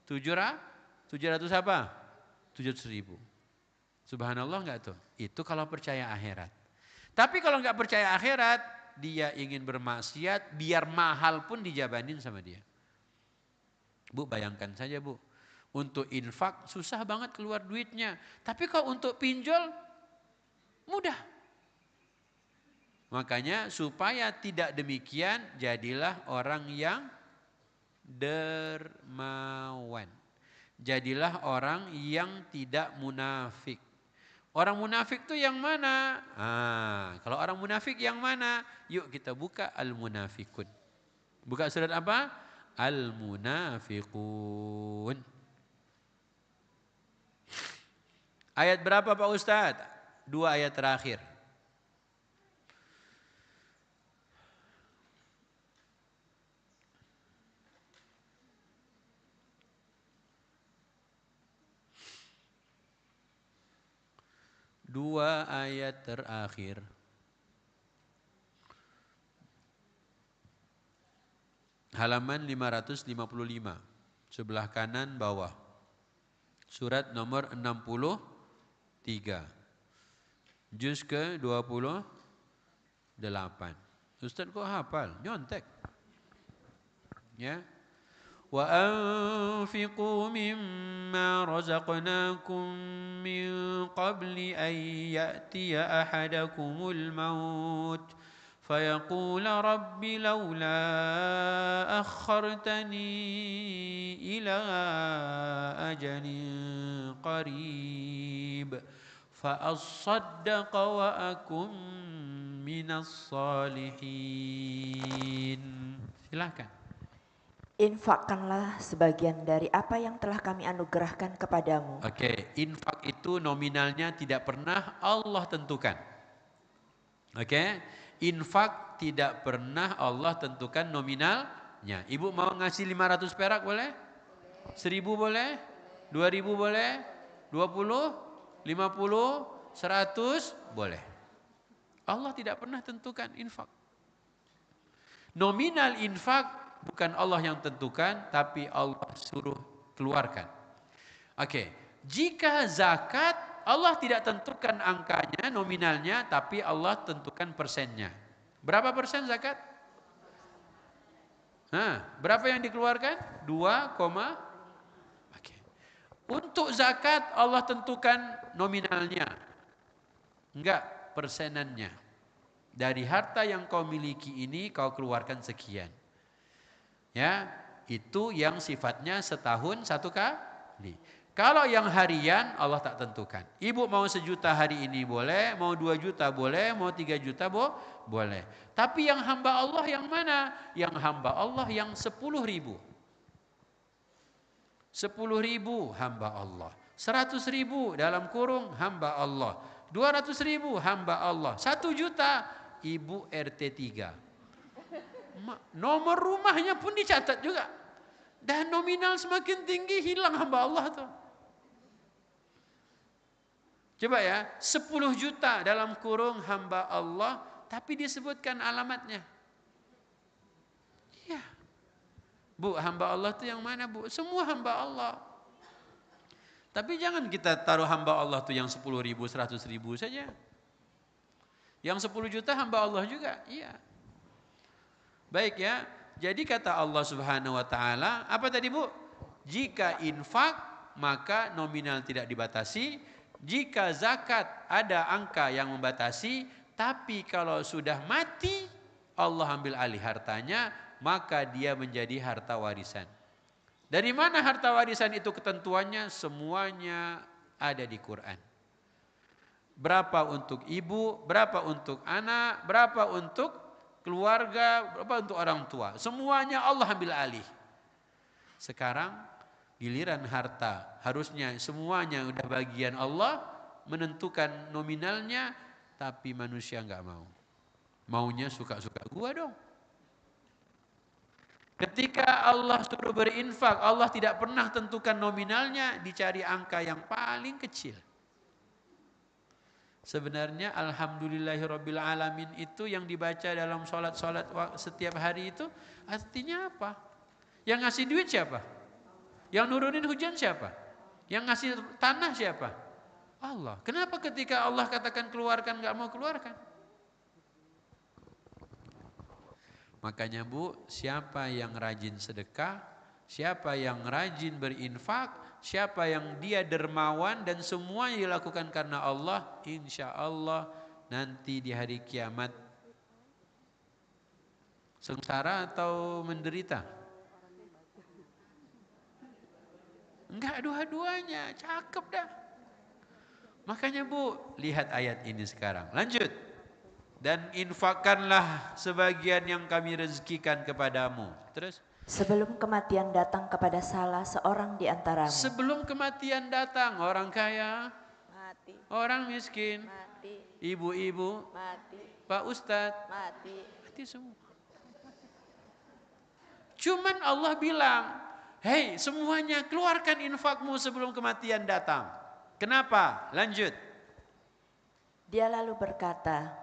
700 apa? 700.000. Subhanallah enggak tuh? Itu kalau percaya akhirat. Tapi kalau enggak percaya akhirat, dia ingin bermaksiat, biar mahal pun dijabanin sama dia. Bu, bayangkan saja Bu. Untuk infak susah banget keluar duitnya. Tapi kalau untuk pinjol mudah. Makanya supaya tidak demikian, jadilah orang yang dermawan. Jadilah orang yang tidak munafik. Orang munafik itu yang mana? Kalau orang munafik yang mana? Yuk kita buka Al-Munafikun. Buka surat apa? Al-Munafikun. Ayat berapa Pak Ustadz? 2 ayat terakhir. Dua ayat terakhir. Halaman 555. Sebelah kanan bawah. Surat nomor 63. Juz ke 28. Ustaz kok hafal? Nyontek. Ya. وأنفقوا مما رزقناكم من قبل أن يأتي أحدكم الموت فيقول رب لولا أخرتني إلى أجل قريب فأصدق وأكن من الصالحين. Silakan. Infakkanlah sebagian dari apa yang telah kami anugerahkan kepadamu. Oke, infak itu nominalnya tidak pernah Allah tentukan. Oke, infak tidak pernah Allah tentukan nominalnya. Ibu mau ngasih 500 perak boleh? 1000 boleh? 2000 boleh? 20? 50? 100? Boleh. Allah tidak pernah tentukan infak. Nominal infak bukan Allah yang tentukan, tapi Allah suruh keluarkan. Oke, jika zakat Allah tidak tentukan angkanya, nominalnya, tapi Allah tentukan persennya. Berapa persen zakat? Berapa yang dikeluarkan? 2, oke. Untuk zakat Allah tentukan nominalnya, enggak persenannya. Dari harta yang kau miliki ini kau keluarkan sekian. Ya, itu yang sifatnya setahun satu kali. Kalau yang harian Allah tak tentukan. Ibu mau 1 juta hari ini boleh, mau 2 juta boleh, mau 3 juta boleh. Tapi yang hamba Allah yang mana? Yang hamba Allah yang 10.000. 10.000 hamba Allah. 100.000 dalam kurung hamba Allah. 200.000 hamba Allah. 1 juta ibu RT 3. Nomor rumahnya pun dicatat juga. Dan nominal semakin tinggi hilang hamba Allah tuh. Coba ya, 10 juta dalam kurung hamba Allah, tapi disebutkan alamatnya. Iya. Bu, hamba Allah itu yang mana bu? Semua hamba Allah. Tapi jangan kita taruh hamba Allah itu yang 10.000, 100.000 saja. Yang 10 juta hamba Allah juga, iya. Baik ya, jadi kata Allah Subhanahu wa taala, apa tadi Bu? Jika infak maka nominal tidak dibatasi, jika zakat ada angka yang membatasi, tapi kalau sudah mati Allah ambil alih hartanya, maka dia menjadi harta warisan. Dari mana harta warisan itu ketentuannya? Semuanya ada di Quran. Berapa untuk ibu, berapa untuk anak, berapa untuk keluarga, berapa untuk orang tua. Semuanya Allah ambil alih. Sekarang giliran harta, harusnya semuanya udah bagian Allah, menentukan nominalnya, tapi manusia enggak mau. Maunya suka-suka gua dong. Ketika Allah suruh berinfak, Allah tidak pernah tentukan nominalnya, dicari angka yang paling kecil. Sebenarnya alhamdulillahirabbil alamin itu yang dibaca dalam salat-salat setiap hari itu artinya apa? Yang ngasih duit siapa? Yang nurunin hujan siapa? Yang ngasih tanah siapa? Allah. Kenapa ketika Allah katakan keluarkan enggak mau keluarkan? Makanya Bu, siapa yang rajin sedekah, siapa yang rajin berinfak, siapa yang dia dermawan dan semua yang dilakukan karena Allah, insya Allah nanti di hari kiamat sengsara atau menderita? Enggak dua-duanya, cakep dah. Makanya Bu, lihat ayat ini sekarang. Lanjut. Dan infakkanlah sebagian yang kami rezekikan kepadamu. Terus? Sebelum kematian datang kepada salah seorang di antaramu. Sebelum kematian datang, orang kaya, Mati. orang miskin, Mati. ibu-ibu, Mati. Pak Ustadz, Mati. mati semua. Cuman Allah bilang, hei semuanya keluarkan infakmu sebelum kematian datang. Kenapa? Lanjut. Dia lalu berkata,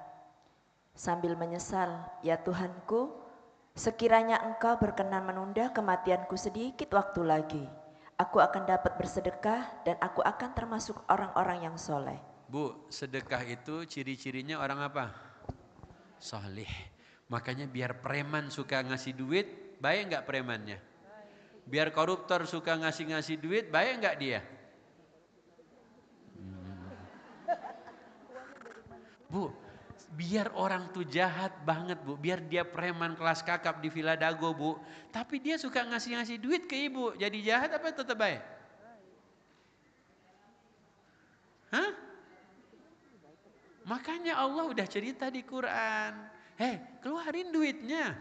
sambil menyesal, ya Tuhanku, sekiranya Engkau berkenan menunda kematianku sedikit waktu lagi, aku akan dapat bersedekah dan aku akan termasuk orang-orang yang soleh. Bu, sedekah itu ciri-cirinya orang apa? Soleh. Makanya biar preman suka ngasih duit, baik nggak premannya? Biar koruptor suka ngasih duit, baik nggak dia? Bu, biar orang tuh jahat banget Bu, biar dia preman kelas kakap di Villa Dago Bu, tapi dia suka ngasih duit ke ibu, jadi jahat apa tetap baik? Hah? Makanya Allah udah cerita di Quran, keluarin duitnya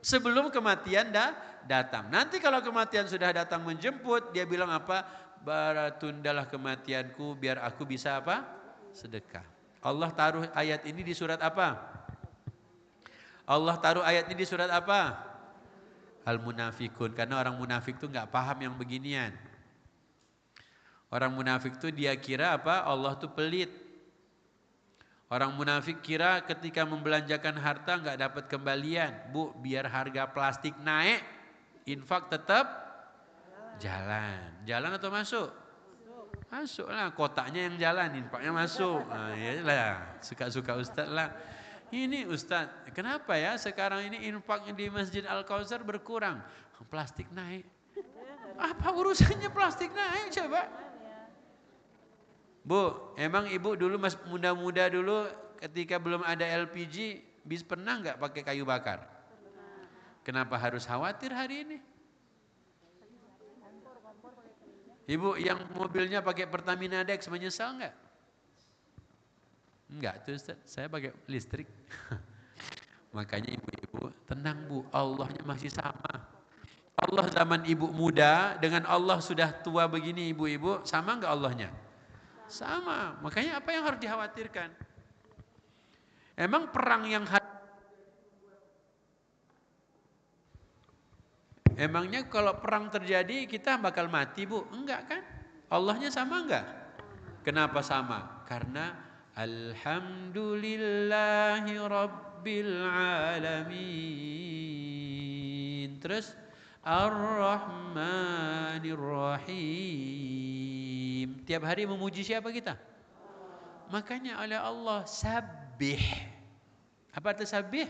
sebelum kematian datang. Nanti kalau kematian sudah datang menjemput, dia bilang apa? Tundalah kematianku biar aku bisa apa? Sedekah. Allah taruh ayat ini di surat apa? Allah taruh ayat ini di surat apa? Al-Munafikun. Karena orang munafik tuh nggak paham yang beginian. Orang munafik tuh dia kira apa? Allah tuh pelit. Orang munafik kira ketika membelanjakan harta nggak dapat kembalian. Bu, biar harga plastik naik, infak tetap jalan. Jalan atau masuk? Masuklah, kotaknya yang jalan, infaknya masuk. Nah, iyalah, suka-suka Ustaz lah. Ini Ustaz, kenapa ya sekarang ini infaknya di Masjid Al-Kautsar berkurang? Plastik naik. Apa urusannya plastik naik coba? Bu, emang ibu dulu mas muda-muda dulu ketika belum ada LPG, pernah nggak pakai kayu bakar? Kenapa harus khawatir hari ini? Ibu yang mobilnya pakai Pertamina Dex menyesal nggak? Enggak tuh Ustaz, saya pakai listrik. Makanya ibu-ibu tenang Bu, Allahnya masih sama. Allah zaman ibu muda dengan Allah sudah tua begini ibu-ibu, sama nggak Allahnya? Sama. Makanya apa yang harus dikhawatirkan? Emang perang yang emangnya kalau perang terjadi kita bakal mati Bu? Enggak kan? Allahnya sama enggak? Kenapa sama? Karena alhamdulillahi rabbil alamin. Terus ar-rahmanir rahim. Tiap hari memuji siapa kita? Makanya oleh Allah sabbih. Apa arti sabbih?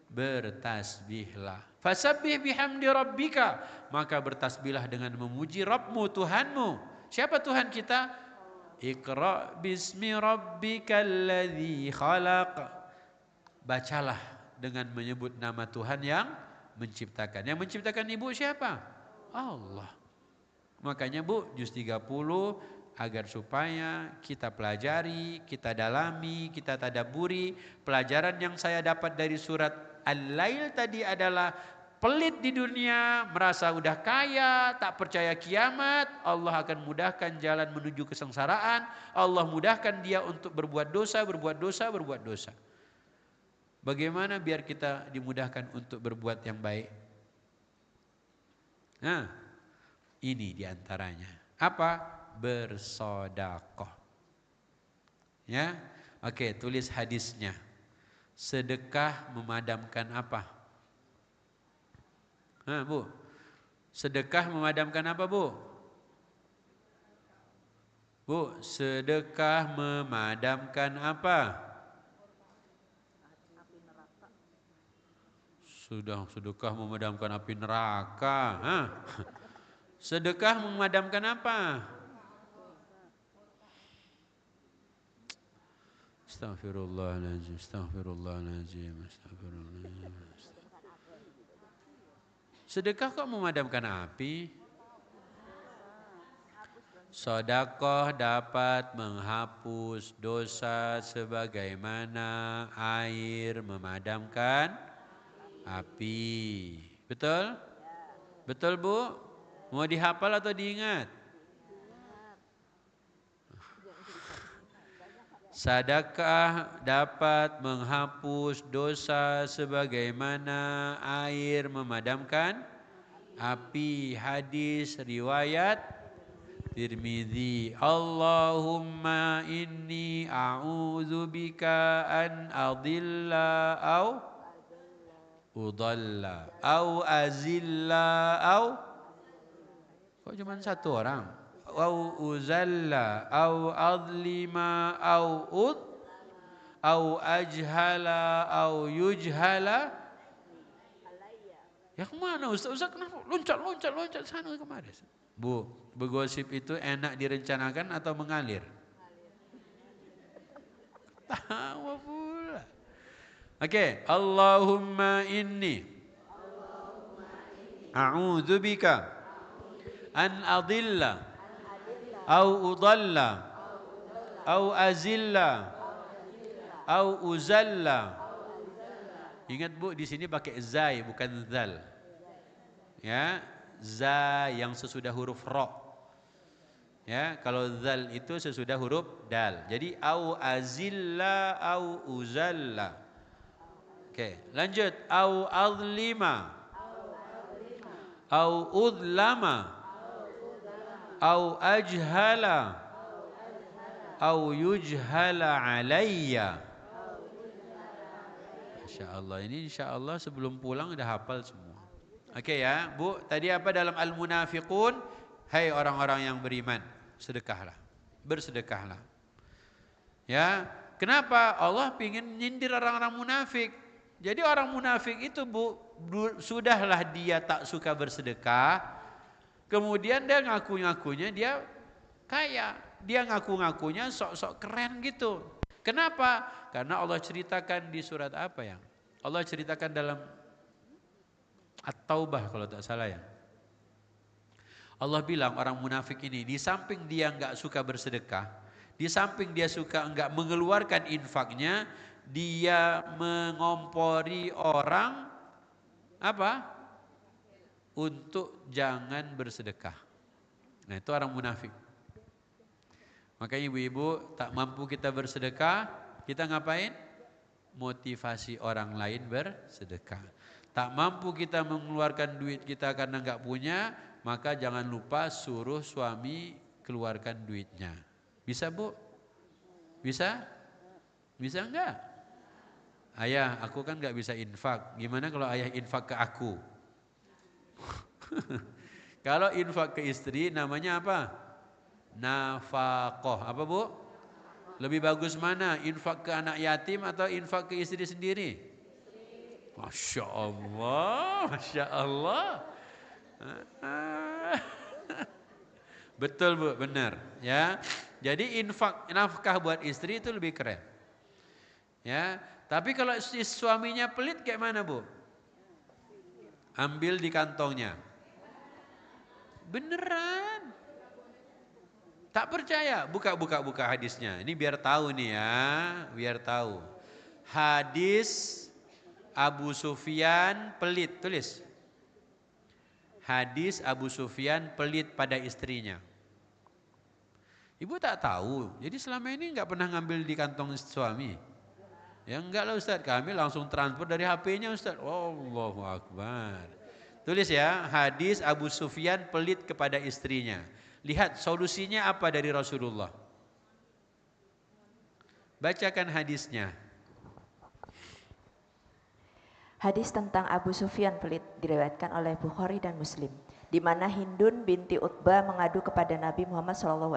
Bertasbihlah. Fasabbih bihamdi rabbika. Maka bertasbihlah dengan memuji Rabbmu, Tuhanmu. Siapa Tuhan kita? Iqra bismi rabbikal ladzi khalaq. Bacalah dengan menyebut nama Tuhan yang menciptakan. Yang menciptakan ibu siapa? Allah. Makanya Bu, juz 30 agar supaya kita pelajari, kita dalami, kita tadabburi. Pelajaran yang saya dapat dari surat Al-Lail tadi adalah pelit di dunia, merasa udah kaya, tak percaya kiamat, Allah akan mudahkan jalan menuju kesengsaraan. Allah mudahkan dia untuk berbuat dosa. Bagaimana biar kita dimudahkan untuk berbuat yang baik? Nah, ini diantaranya. Apa? Bersodakoh. Ya, oke, tulis hadisnya. Sedekah memadamkan apa? Nah, Bu, sedekah memadamkan apa, Bu? Bu, sedekah memadamkan apa? Sudah sedekah memadamkan api neraka. Hah? Sedekah memadamkan apa? Astagfirullahaladzim, astagfirullahaladzim, astagfirullahaladzim. Sedekah kok memadamkan api? Sedekah dapat menghapus dosa sebagaimana air memadamkan api. Betul? Betul Bu? Mau dihafal atau diingat? Sedekah dapat menghapus dosa sebagaimana air memadamkan api. Hadis riwayat Tirmidzi. Allahumma inni a'udzubika an adilla au udalla au azilla au, kok cuma satu orang? Au uzalla au adlima au ud au ajhala au yujhala. Ya kemana Ustaz? Ustaz kenapa loncat sana kemana? Bu, bergosip itu enak direncanakan atau mengalir? Tahu pula. Oke, Allahumma inni a'udzubika an adilla au udalla au azilla au uzalla. Ingat Bu, di sini pakai zai bukan zal. Ya, za yang sesudah huruf ro. Ya, kalau zal itu sesudah huruf dal. Jadi au azilla au uzalla. Oke, lanjut. Au azlima au udlama au ajhala au yujhala alayya. Masya Allah, ini insya Allah sebelum pulang udah hafal semua. Oke ya Bu, tadi apa dalam Al-Munafiqun? Hai orang-orang yang beriman, sedekahlah, bersedekahlah. Ya, kenapa? Allah ingin nyindir orang-orang munafik. Jadi orang munafik itu Bu, sudahlah dia tak suka bersedekah, kemudian dia ngaku-ngakunya dia kaya, dia ngaku-ngakunya sok-sok keren gitu. Kenapa? Karena Allah ceritakan di surat apa ya? Allah ceritakan dalam At-Taubah kalau tak salah ya. Allah bilang orang munafik ini di samping dia enggak suka bersedekah, di samping dia suka enggak mengeluarkan infaknya, dia mengompori orang apa? Untuk jangan bersedekah. Nah, itu orang munafik. Makanya ibu-ibu, tak mampu kita bersedekah, kita ngapain? Motivasi orang lain bersedekah. Tak mampu kita mengeluarkan duit kita karena enggak punya, maka jangan lupa suruh suami keluarkan duitnya. Bisa Bu? Bisa? Bisa enggak? Ayah, aku kan enggak bisa infak. Gimana kalau ayah infak ke aku? Kalau infak ke istri namanya apa? Nafaqah. Apa Bu? Lebih bagus mana? Infak ke anak yatim atau infak ke istri sendiri? Masya Allah, Masya Allah. Betul Bu, benar. Ya, jadi infak nafkah buat istri itu lebih keren. Ya, tapi kalau si suaminya pelit kayak mana Bu? Ambil di kantongnya. Beneran. Tak percaya? Buka hadisnya. Ini biar tahu nih ya, biar tahu. Hadis Abu Sufyan pelit, tulis. Hadis Abu Sufyan pelit pada istrinya. Ibu tak tahu, jadi selama ini enggak pernah ngambil di kantong suami. Ya enggak lah Ustaz, kami langsung transfer dari HP-nya Ustaz. Allahu Akbar. Tulis ya, hadis Abu Sufyan pelit kepada istrinya. Lihat solusinya apa dari Rasulullah. Bacakan hadisnya. Hadis tentang Abu Sufyan pelit diriwayatkan oleh Bukhari dan Muslim, di mana Hindun binti Utbah mengadu kepada Nabi Muhammad SAW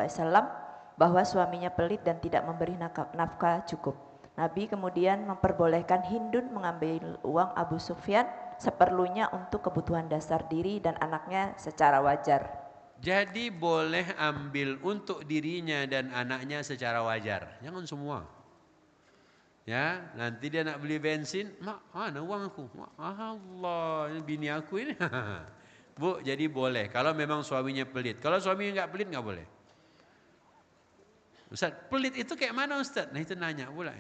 bahwa suaminya pelit dan tidak memberi nafkah cukup. Nabi kemudian memperbolehkan Hindun mengambil uang Abu Sufyan seperlunya untuk kebutuhan dasar diri dan anaknya secara wajar. Jadi boleh ambil untuk dirinya dan anaknya secara wajar, jangan semua. Ya, nanti dia nak beli bensin, mak mana uang aku? Allah, ini bini aku ini. Bu, jadi boleh kalau memang suaminya pelit. Kalau suaminya enggak pelit enggak boleh. Ustaz, pelit itu kayak mana Ustaz? Nah itu nanya pula.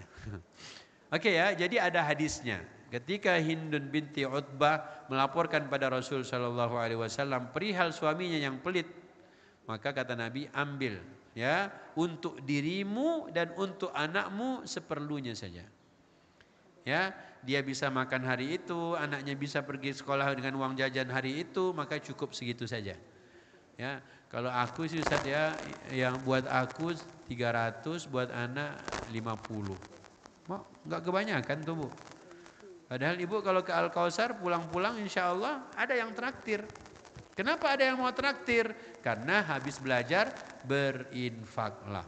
Oke ya, jadi ada hadisnya. Ketika Hindun binti Utbah melaporkan pada Rasul sallallahu alaihi wasallam perihal suaminya yang pelit, maka kata Nabi, ambil ya untuk dirimu dan untuk anakmu seperlunya saja. Ya, dia bisa makan hari itu, anaknya bisa pergi sekolah dengan uang jajan hari itu, maka cukup segitu saja. Ya, kalau aku sih Ustaz ya, yang buat aku 300, buat anak 50. Enggak kebanyakan tuh Bu. Padahal Ibu kalau ke Al-Kausar pulang-pulang insya Allah ada yang traktir. Kenapa ada yang mau traktir? Karena habis belajar berinfaklah.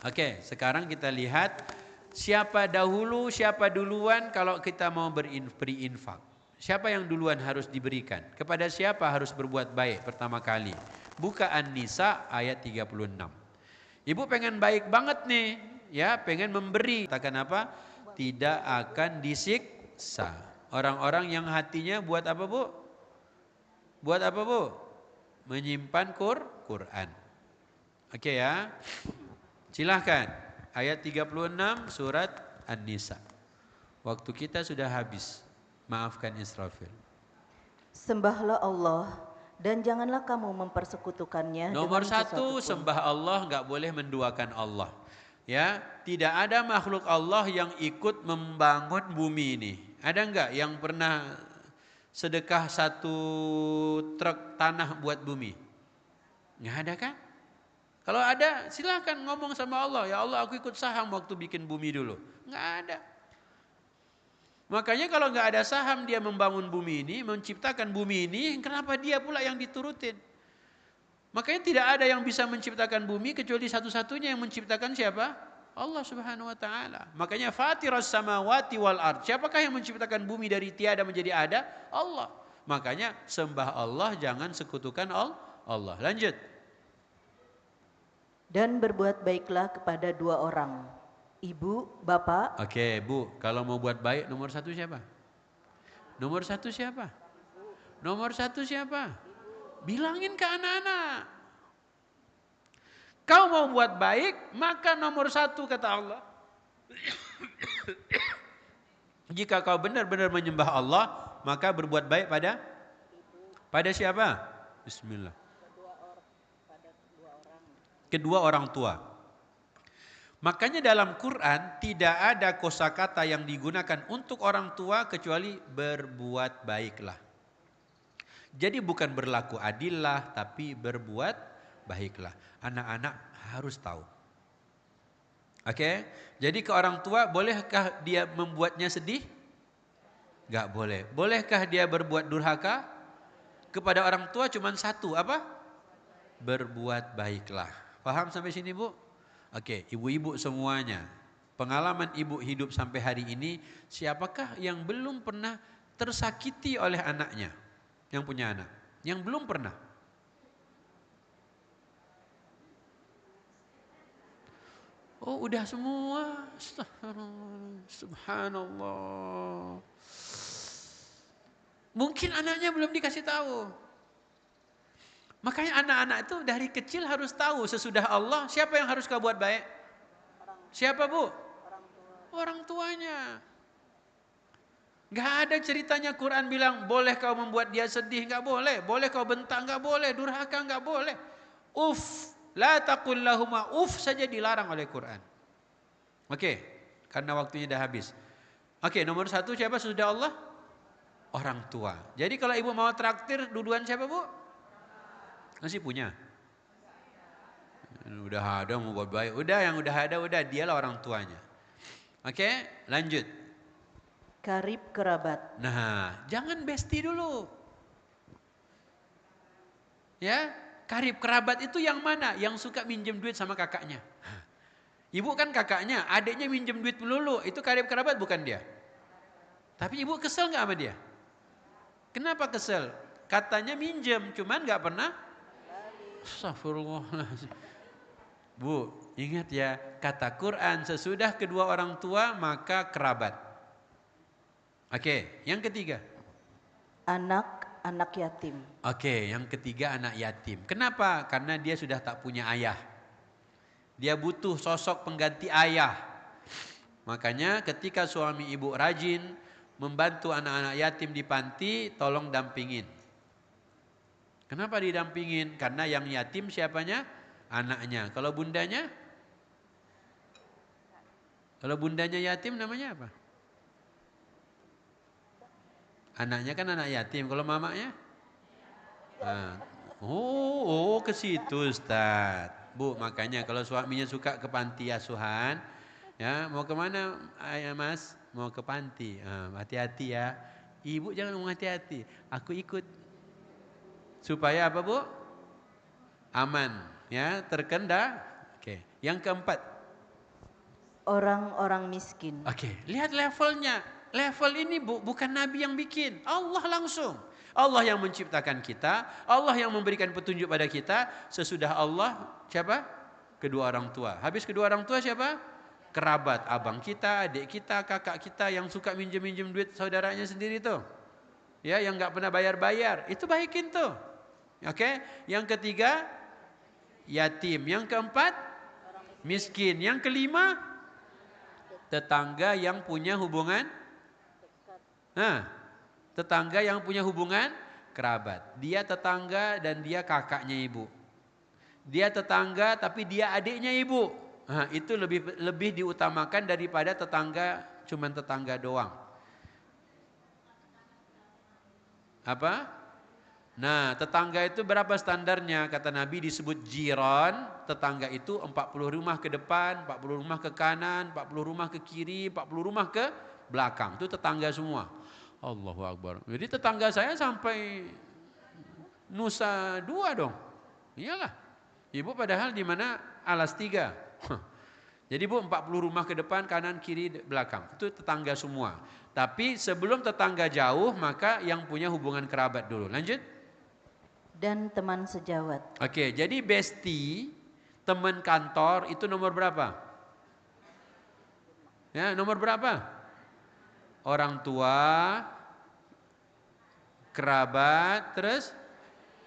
Oke, sekarang kita lihat siapa dahulu, siapa duluan kalau kita mau berinfak. Siapa yang duluan harus diberikan? Kepada siapa harus berbuat baik pertama kali? Buka An-Nisa ayat 36. Ibu pengen baik banget nih, ya pengen memberi. Katakan apa? Tidak akan disiksa. Orang-orang yang hatinya buat apa Bu? Buat apa Bu? Menyimpan Quran. Oke ya. Silahkan. Ayat 36 surat An-Nisa. Waktu kita sudah habis. Maafkan Israfil. Sembahlah Allah dan janganlah kamu mempersekutukannya. Nomor dengan satu, sembah Allah, nggak boleh menduakan Allah. Ya, tidak ada makhluk Allah yang ikut membangun bumi ini. Ada nggak yang pernah sedekah 1 truk tanah buat bumi? Nggak ada kan? Kalau ada, silakan ngomong sama Allah. Ya Allah, aku ikut saham waktu bikin bumi dulu. Nggak ada. Makanya kalau nggak ada saham dia membangun bumi ini, menciptakan bumi ini, kenapa dia pula yang diturutin? Makanya tidak ada yang bisa menciptakan bumi kecuali satu-satunya yang menciptakan siapa? Allah Subhanahu wa taala. Makanya Fatiras samawati wal ard. Siapakah yang menciptakan bumi dari tiada menjadi ada? Allah. Makanya sembah Allah, jangan sekutukan Allah. Lanjut. Dan berbuat baiklah kepada 2 orang, ibu, bapak. Oke, Bu, kalau mau buat baik nomor 1 siapa? Nomor 1 siapa? Nomor 1 siapa? Bilangin ke anak-anak. Kau mau buat baik, maka nomor 1 kata Allah. Jika kau benar-benar menyembah Allah, maka berbuat baik pada siapa? Bismillah. Kedua orang tua. Makanya dalam Quran tidak ada kosakata yang digunakan untuk orang tua kecuali berbuat baiklah. Jadi bukan berlaku adillah, tapi berbuat baiklah. Anak-anak harus tahu. Oke? Jadi ke orang tua, bolehkah dia membuatnya sedih? Gak boleh. Bolehkah dia berbuat durhaka? Kepada orang tua cuma 1, apa? Berbuat baiklah. Paham sampai sini Bu? Oke, ibu-ibu semuanya. Pengalaman ibu hidup sampai hari ini, siapakah yang belum pernah tersakiti oleh anaknya? Yang punya anak, yang belum pernah. Oh udah semua. Subhanallah. Mungkin anaknya belum dikasih tahu. Makanya anak-anak itu dari kecil harus tahu sesudah Allah siapa yang harus kau buat baik? Siapa Bu? Orang tuanya. Gak ada ceritanya Quran bilang boleh kau membuat dia sedih, gak boleh. Boleh kau bentak, gak boleh. Durhaka, gak boleh. La taqul lahuma saja dilarang oleh Quran. Oke, karena waktunya dah habis. Oke, nomor 1 siapa sudah Allah? Orang tua. Jadi kalau ibu mau traktir duluan siapa Bu? Masih punya? Udah ada mau buat baik. Udah yang udah ada, udah dialah orang tuanya. Oke, lanjut. Karib kerabat. Nah, jangan besti dulu. Ya, karib kerabat itu yang mana? Yang suka minjem duit sama kakaknya. Ibu kan kakaknya, adiknya minjem duit melulu. Itu karib kerabat bukan dia. Tapi ibu kesel gak sama dia? Kenapa kesel? Katanya minjem, cuman gak pernah. Astagfirullahaladzim. Bu, ingat ya, kata Quran sesudah kedua orang tua maka kerabat. Oke, yang ketiga. Anak yatim. Oke, yang ketiga anak yatim. Kenapa? Karena dia sudah tak punya ayah. Dia butuh sosok pengganti ayah. Makanya ketika suami ibu rajin membantu anak-anak yatim di panti, tolong dampingin. Kenapa didampingin? Karena yang yatim siapanya? Anaknya. Kalau bundanya? Kalau bundanya yatim namanya apa? Anaknya kan anak yatim. Kalau mamanya? Nah. Oh, ke situ Ustaz. Bu, makanya kalau suaminya suka ke panti asuhan, ya mau kemana Mas? Mau ke panti. Hati-hati ya. Ibu jangan ngomong hati-hati. Aku ikut. Supaya apa Bu? Aman. Ya, terkendali. Oke. Yang keempat. Orang-orang miskin. Oke, lihat levelnya. Level ini bukan Nabi yang bikin. Allah langsung. Allah yang menciptakan kita, Allah yang memberikan petunjuk pada kita. Sesudah Allah, siapa? Kedua orang tua. Habis kedua orang tua siapa? Kerabat, abang kita, adik kita, kakak kita yang suka minjem-minjem duit saudaranya sendiri tuh. Ya, yang enggak pernah bayar-bayar, itu baikin tuh. Oke? Yang ketiga, yatim. Yang keempat, miskin. Yang kelima, tetangga yang punya hubungan tetangga yang punya hubungan kerabat. Dia tetangga dan dia kakaknya ibu. Dia tetangga tapi dia adiknya ibu. Itu lebih diutamakan daripada tetangga cuman tetangga doang. Apa? Nah, tetangga itu berapa standarnya? Kata Nabi disebut jiran. Tetangga itu 40 rumah ke depan, 40 rumah ke kanan, 40 rumah ke kiri, 40 rumah ke belakang. Itu tetangga semua. Allahu Akbar. Jadi tetangga saya sampai Nusa 2 dong. Iyalah. Ibu padahal di mana Alas 3. Jadi Bu 40 rumah ke depan, kanan, kiri, belakang. Itu tetangga semua. Tapi sebelum tetangga jauh maka yang punya hubungan kerabat dulu. Lanjut. Dan teman sejawat. Oke, jadi bestie, teman kantor itu nomor berapa? Ya, nomor berapa? Orang tua, kerabat, terus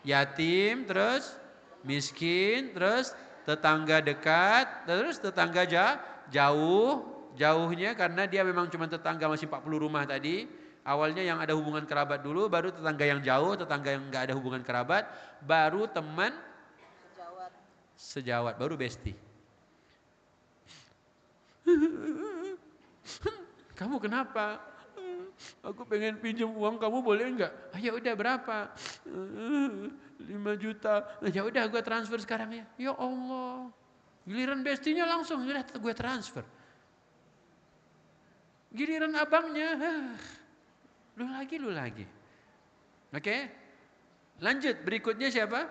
yatim, terus miskin, terus tetangga dekat, terus tetangga jauhnya karena dia memang cuma tetangga masih 40 rumah tadi. Awalnya yang ada hubungan kerabat dulu, baru tetangga yang jauh, tetangga yang enggak ada hubungan kerabat, baru teman sejawat, baru bestie. Kamu kenapa? Aku pengen pinjam uang, kamu boleh enggak? Ya udah berapa? 5 juta. Ya udah gue transfer sekarang ya. Ya Allah. Giliran bestinya langsung gue transfer. Giliran abangnya, lu lagi. Oke? Lanjut, berikutnya siapa?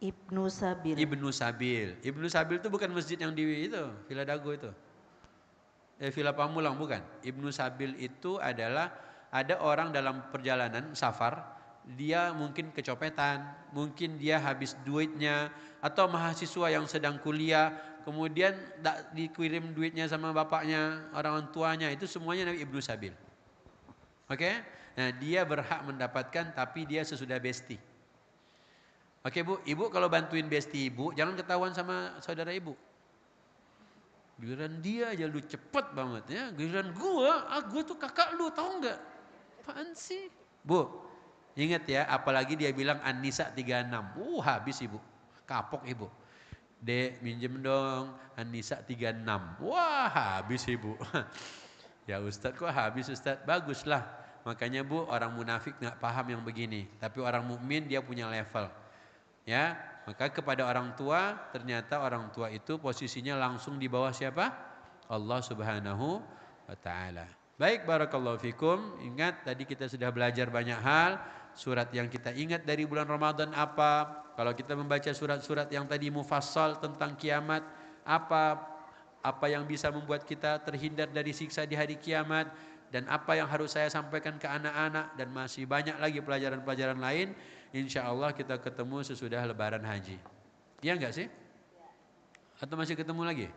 Ibnu Sabil. Ibnu Sabil itu bukan masjid yang di itu, Villa Dago itu. Villa Pamulang bukan. Ibnu Sabil itu adalah ada orang dalam perjalanan safar, dia mungkin kecopetan, mungkin dia habis duitnya, atau mahasiswa yang sedang kuliah, kemudian tak dikirim duitnya sama bapaknya, orang tuanya, itu semuanya Ibnu Sabil. Oke? Nah, dia berhak mendapatkan tapi dia sesudah bestie. Oke Bu, ibu kalau bantuin bestie ibu, jangan ketahuan sama saudara ibu. Giliran dia aja lu cepet banget ya. Giliran gua tuh kakak lu, tahu nggak? Apaan sih? Bu, ingat ya, apalagi dia bilang An-Nisa 36. Habis ibu. Kapok ibu. Dek, minjem dong An-Nisa 36. Wah, habis ibu. Ya Ustadz, kok habis Ustadz? Baguslah. Makanya Bu, orang munafik nggak paham yang begini. Tapi orang mukmin dia punya level. Ya, maka kepada orang tua, ternyata orang tua itu posisinya langsung di bawah siapa? Allah Subhanahu wa taala. Baik, barakallahu fikum. Ingat tadi kita sudah belajar banyak hal. Surat yang kita ingat dari bulan Ramadan apa? Kalau kita membaca surat-surat yang tadi mufassal tentang kiamat, apa yang bisa membuat kita terhindar dari siksa di hari kiamat, dan apa yang harus saya sampaikan ke anak-anak, dan masih banyak lagi pelajaran-pelajaran lain. Insya Allah kita ketemu sesudah lebaran haji. Iya enggak sih? Atau masih ketemu lagi?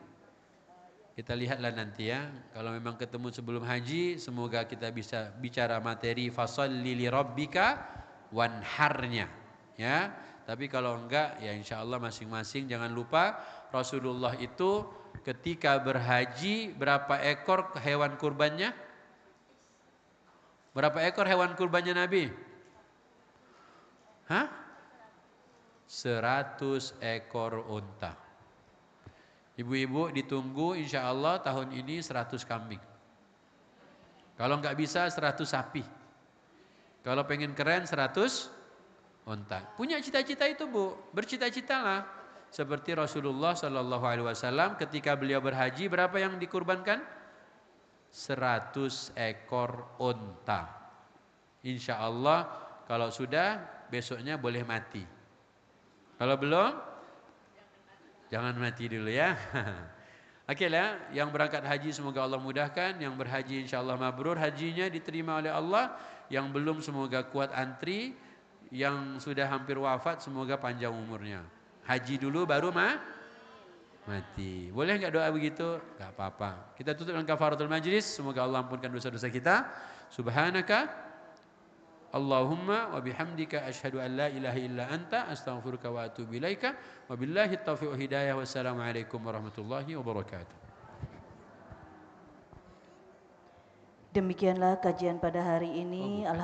Kita lihatlah nanti ya. Kalau memang ketemu sebelum haji, semoga kita bisa bicara materi fasalli li rabbika wanharnya. Ya, Tapi kalau enggak, ya insya Allah masing-masing. Jangan lupa Rasulullah itu ketika berhaji, berapa ekor hewan kurbannya? Berapa ekor hewan kurbannya Nabi? Hah? 100 ekor unta. Ibu-ibu ditunggu insya Allah tahun ini 100 kambing. Kalau enggak bisa 100 sapi. Kalau pengen keren 100 unta. Punya cita-cita itu Bu, bercita-citalah seperti Rasulullah Sallallahu Alaihi Wasallam ketika beliau berhaji berapa yang dikurbankan? 100 ekor unta. Insya Allah kalau sudah besoknya boleh mati. Kalau belum, jangan mati dulu ya. Oke lah, yang berangkat haji semoga Allah mudahkan, yang berhaji insya Allah mabrur hajinya diterima oleh Allah, yang belum semoga kuat antri. Yang sudah hampir wafat semoga panjang umurnya. Haji dulu baru mati. Boleh enggak doa begitu? Enggak apa-apa. Kita tutup dengan kafaratul majlis. Semoga Allah ampunkan dosa-dosa kita. Subhanaka Allahumma wa bihamdika asyhadu an la ilaha illa anta astaghfiruka wa atubu ilaika. Wabillahi taufiq wal hidayah. Wassalamualaikum warahmatullahi wabarakatuh. Demikianlah kajian pada hari ini. Alhamdulillah.